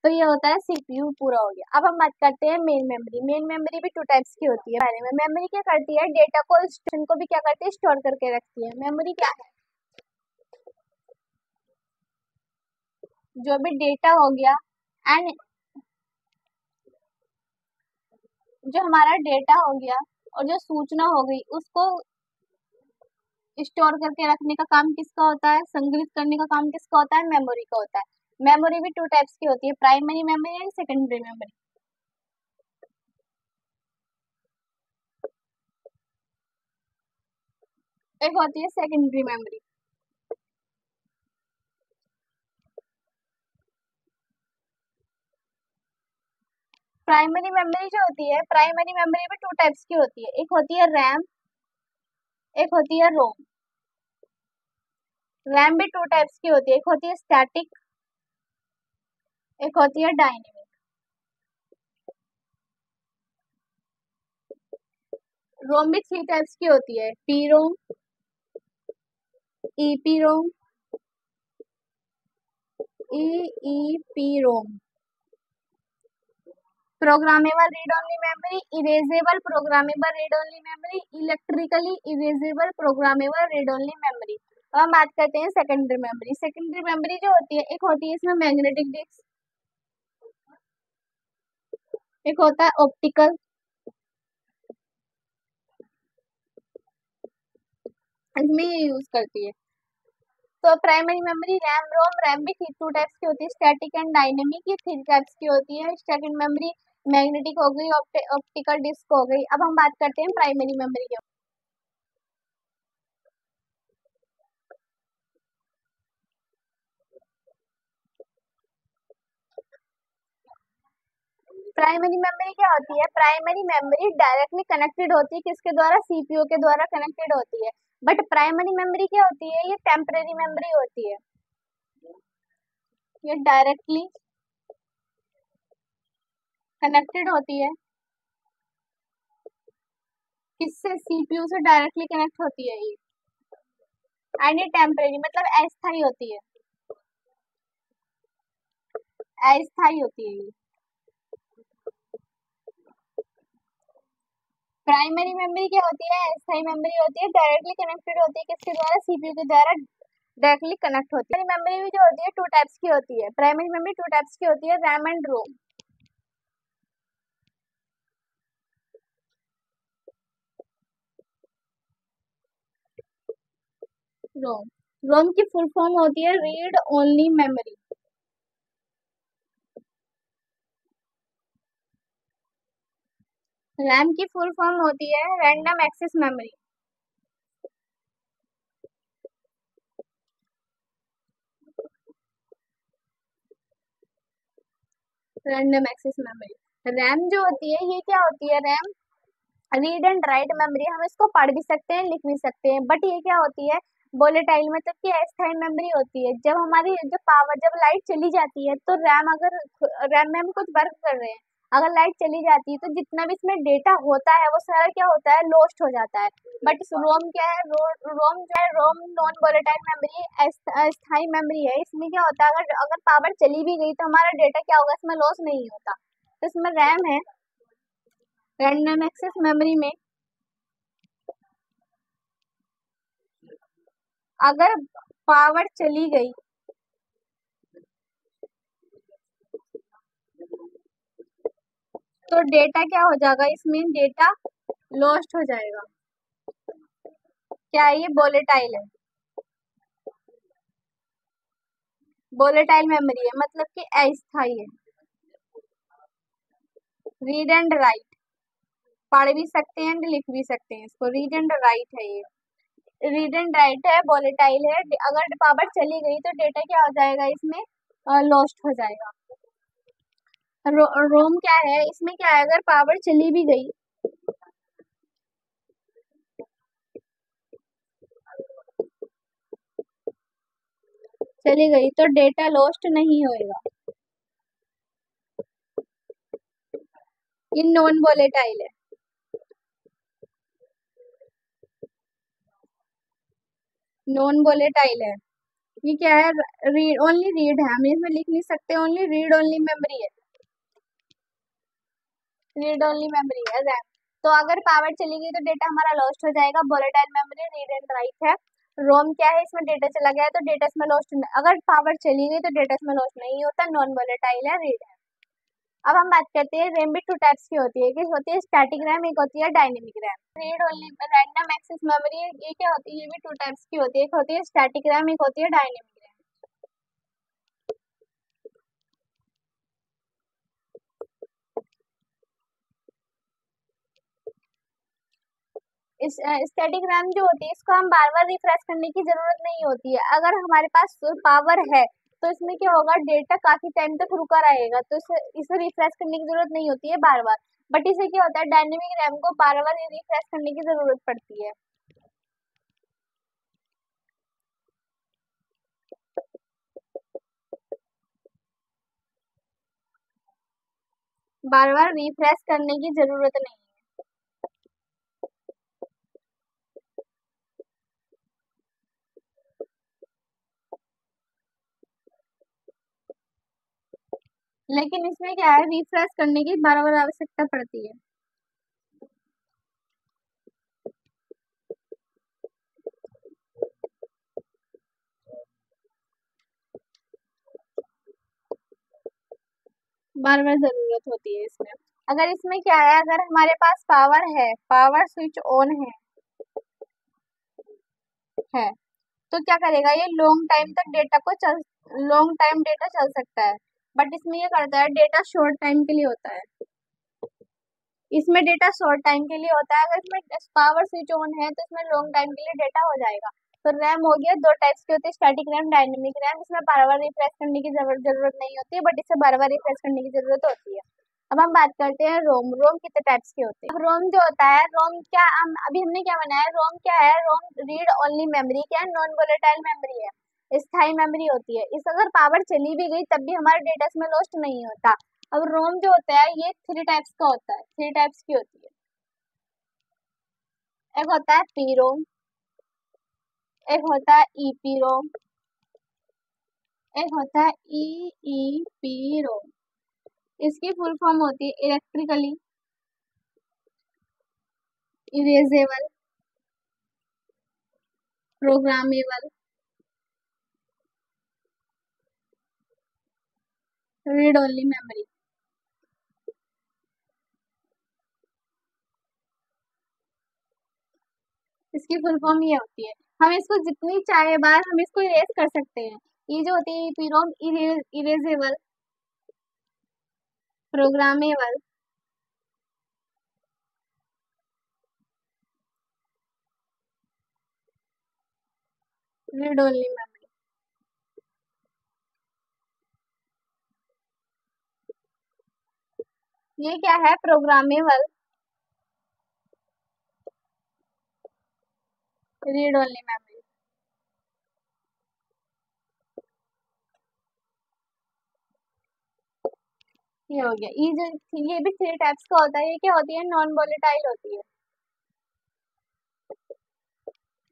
तो ये होता है सीपीयू, पूरा हो गया। अब हम बात करते हैं मेन मेमोरी। मेन मेमोरी भी टू टाइप्स की होती है। पहले में मेमोरी क्या करती है, डेटा को इंस्ट्रक्शन को भी क्या करती है, स्टोर करके रखती है। मेमोरी क्या है, जो भी डेटा हो गया एंड जो हमारा डेटा हो गया और जो सूचना हो गई, उसको स्टोर करके रखने का काम किसका होता है, संग्रहित करने का काम किसका होता है, मेमोरी का होता है। मेमोरी भी टू टाइप्स की होती है, primary memory and secondary memory. एक होती है सेकेंडरी मेमोरी। प्राइमरी मेमोरी जो होती है, प्राइमरी मेमोरी भी टू टाइप्स की होती है। एक होती है रैम, एक होती है रोम। रैम भी टू टाइप्स की होती है, एक होती है स्टैटिक, एक होती है डायनेमिक। रोम भी थ्री टाइप्स की होती है, P ROM, EP ROM, EEP ROM. Programmable read only memory, erasable programmable read only memory, electrically erasable programmable read only memory. अब हम बात करते हैं सेकेंडरी मेमोरी। सेकेंडरी मेमोरी जो होती है, एक होती है इसमें मैग्नेटिक डिस्क, एक होता है ऑप्टिकल, इसमें ये यूज करती है। तो primary memory RAM ROM, RAM भी टू टाइप्स की होती है, स्टैटिक एंड डायनेमिक, ये थ्री टाइप्स की होती है। सेकंड मेमोरी मैग्नेटिक हो गई, ऑप्टिकल डिस्क हो गई। अब हम बात करते हैं प्राइमरी मेमोरी की। प्राइमरी मेमोरी क्या होती है, प्राइमरी मेमोरी डायरेक्टली कनेक्टेड होती है, किसके द्वारा, सीपीयू के द्वारा कनेक्टेड होती है। बट प्राइमरी मेमोरी क्या होती है, ये टेम्परेरी मेमोरी होती है। ये डायरेक्टली कनेक्टेड होती है, किससे, सीपीयू से डायरेक्टली कनेक्ट होती है ये। एंड ये टेम्परेरी मतलब अस्थायी होती है, अस्थायी होती है ये। प्राइमरी मेमोरी क्या होती है, अस्थायी मेमोरी होती है, डायरेक्टली कनेक्टेड होती है किसके द्वारा, सीपीयू के द्वारा डायरेक्टली कनेक्ट होती है। मेमोरी भी जो होती है टू टाइप्स की होती है, प्राइमरी मेमोरी टू टाइप्स की होती है, रैम एंड रोम। रोम, रोम की फुल फॉर्म होती है रीड ओनली मेमोरी। रैम की फुल फॉर्म होती है random access memory. Random access memory. RAM जो होती है ये क्या होती है, RAM read and write memory, हम इसको पढ़ भी सकते हैं लिख भी सकते हैं, बट ये क्या होती है वोलेटाइल, मतलब कि अस्थायी मेमोरी होती है। जब हमारी जो पावर, जब लाइट चली जाती है तो रैम, अगर रैम में हम कुछ वर्क कर रहे हैं, अगर लाइट चली जाती है तो जितना भी इसमें डेटा होता है वो सारा क्या होता है, लॉस्ट हो जाता है। बट इस रोम क्या है, रोम जो है, रोम नॉन वोलेटाइल मेमोरी, अस्थायी मेमोरी है। इसमें क्या होता है, अगर अगर पावर चली भी गई तो हमारा डेटा क्या होगा, इसमें लॉस नहीं होता। तो इसमें रैम है, रैंडम एक्सेस मेमोरी में अगर पावर चली गई तो डेटा क्या हो जाएगा, इसमें डेटा लॉस्ट हो जाएगा। क्या है ये, वोलेटाइल है, वोलेटाइल मेमोरी है, मतलब कि अस्थायी है। रीड एंड राइट, पढ़ भी सकते हैं एंड लिख भी सकते हैं इसको, रीड एंड राइट है ये। रीड एंड राइट है, वोलेटाइल है, अगर पावर चली गई तो डेटा क्या हो जाएगा, इसमें लॉस्ट हो जाएगा। रोम क्या है, इसमें क्या है, अगर पावर चली भी गई, चली गई तो डेटा लॉस्ट नहीं होएगा। ये नॉन वोलेटाइल है, नॉन वोलेटाइल है। ये क्या है, रीड ओनली, रीड है, हम इसमें लिख नहीं सकते, ओनली रीड ओनली मेमोरी है, रीड ओनली मेमोरी है रैम। तो अगर पावर चली गई तो डेटा हमारा लॉस्ट हो जाएगा। Volatile memory read and right है। रोम क्या है, इसमें डेटा चला गया तो डेटा इसमें लॉस्ट, अगर पावर चली गई तो डेटा इसमें लॉस्ट नहीं होता, नॉन वोलेटाइल है, रीड है। अब हम बात करते हैं, रैम भी टू टाइप्स की होती है, एक होती है स्टैटिक रैम, एक होती है dynamic RAM. Read only random access memory, ये क्या होती है, ये भी टू टाइप्स की होती है, एक होती है स्टैटिक रैम, एक होती है डायनेमिक रैम। इस स्टैटिक रैम जो होती है इसको हम बार बार रिफ्रेश करने की जरूरत नहीं होती है। अगर हमारे पास पावर है तो इसमें क्या होगा, डेटा काफी टाइम तक रुका रहेगा, तो इसे रिफ्रेश करने की जरूरत नहीं होती है बार बार। बट इसे क्या होता है, डायनेमिक रैम को बार बार रिफ्रेश करने की जरूरत पड़ती है। बार बार रिफ्रेश करने की जरूरत नहीं है। लेकिन इसमें क्या है, रिफ्रेश करने की बार बार आवश्यकता पड़ती है। बार बार जरूरत होती है इसमें। अगर इसमें क्या है, अगर हमारे पास पावर है, पावर स्विच ऑन है तो क्या करेगा, ये लॉन्ग टाइम तक डेटा को चल, लॉन्ग टाइम डेटा चल सकता है। बट इसमें ये करता है, डेटा शॉर्ट टाइम के लिए होता है, इसमें डेटा शॉर्ट टाइम के लिए होता है। अगर इसमें पावर स्विच ऑन है तो इसमें लॉन्ग टाइम के लिए डेटा हो जाएगा। तो रैम हो गया, दो टाइप्स की होती है, स्टैटिक रैम, डायनेमिक रैम। इसमें बार बार रिफ्रेश करने की जरूरत नहीं होती है, बट इसे बार बार रिफ्रेश करने की जरूरत होती है। अब हम बात करते हैं रोम। रोम कितने टाइप्स के होते हैं। रोम जो होता है, रोम क्या, अभी हमने क्या बनाया, रोम क्या है, रोम रीड ओनली मेमोरी, क्या है, नॉन वोलेटाइल मेमोरी है, स्थायी मेमोरी होती है। इस अगर पावर चली भी गई तब भी हमारा डेटा इसमें लॉस्ट नहीं होता। अब रोम जो होता है ये थ्री टाइप्स का होता है, थ्री टाइप्स की होती है। एक होता है पी रोम, एक होता है ईपीरोम, एक होता है ईईपीरोम। इसकी फुल फॉर्म होती है electrically erasable programmable read only memory. इसकी फुल फॉर्म ये होती है, हम इसको जितनी चाहे बार हम इसको इरेज कर सकते हैं। ये जो होती है EPROM erasable programmable read only memory. ये क्या है? Programmable read only memory. ये हो गया। ये भी 3 टाइप्स का होता है। ये क्या होती है? नॉन वोलेटाइल होती है,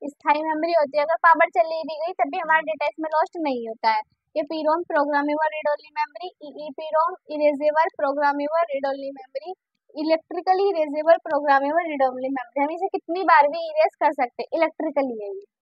स्थायी मेमोरी होती है। अगर पावर चली भी गई तब भी हमारा डेटा इसमें लॉस्ट नहीं होता है। ये PROM programmable read only memory, EEPROM erasable programmable read only memory, electrically erasable programmable read only memory. हम इसे कितनी बार भी इरेज कर सकते हैं, इलेक्ट्रिकली है ये।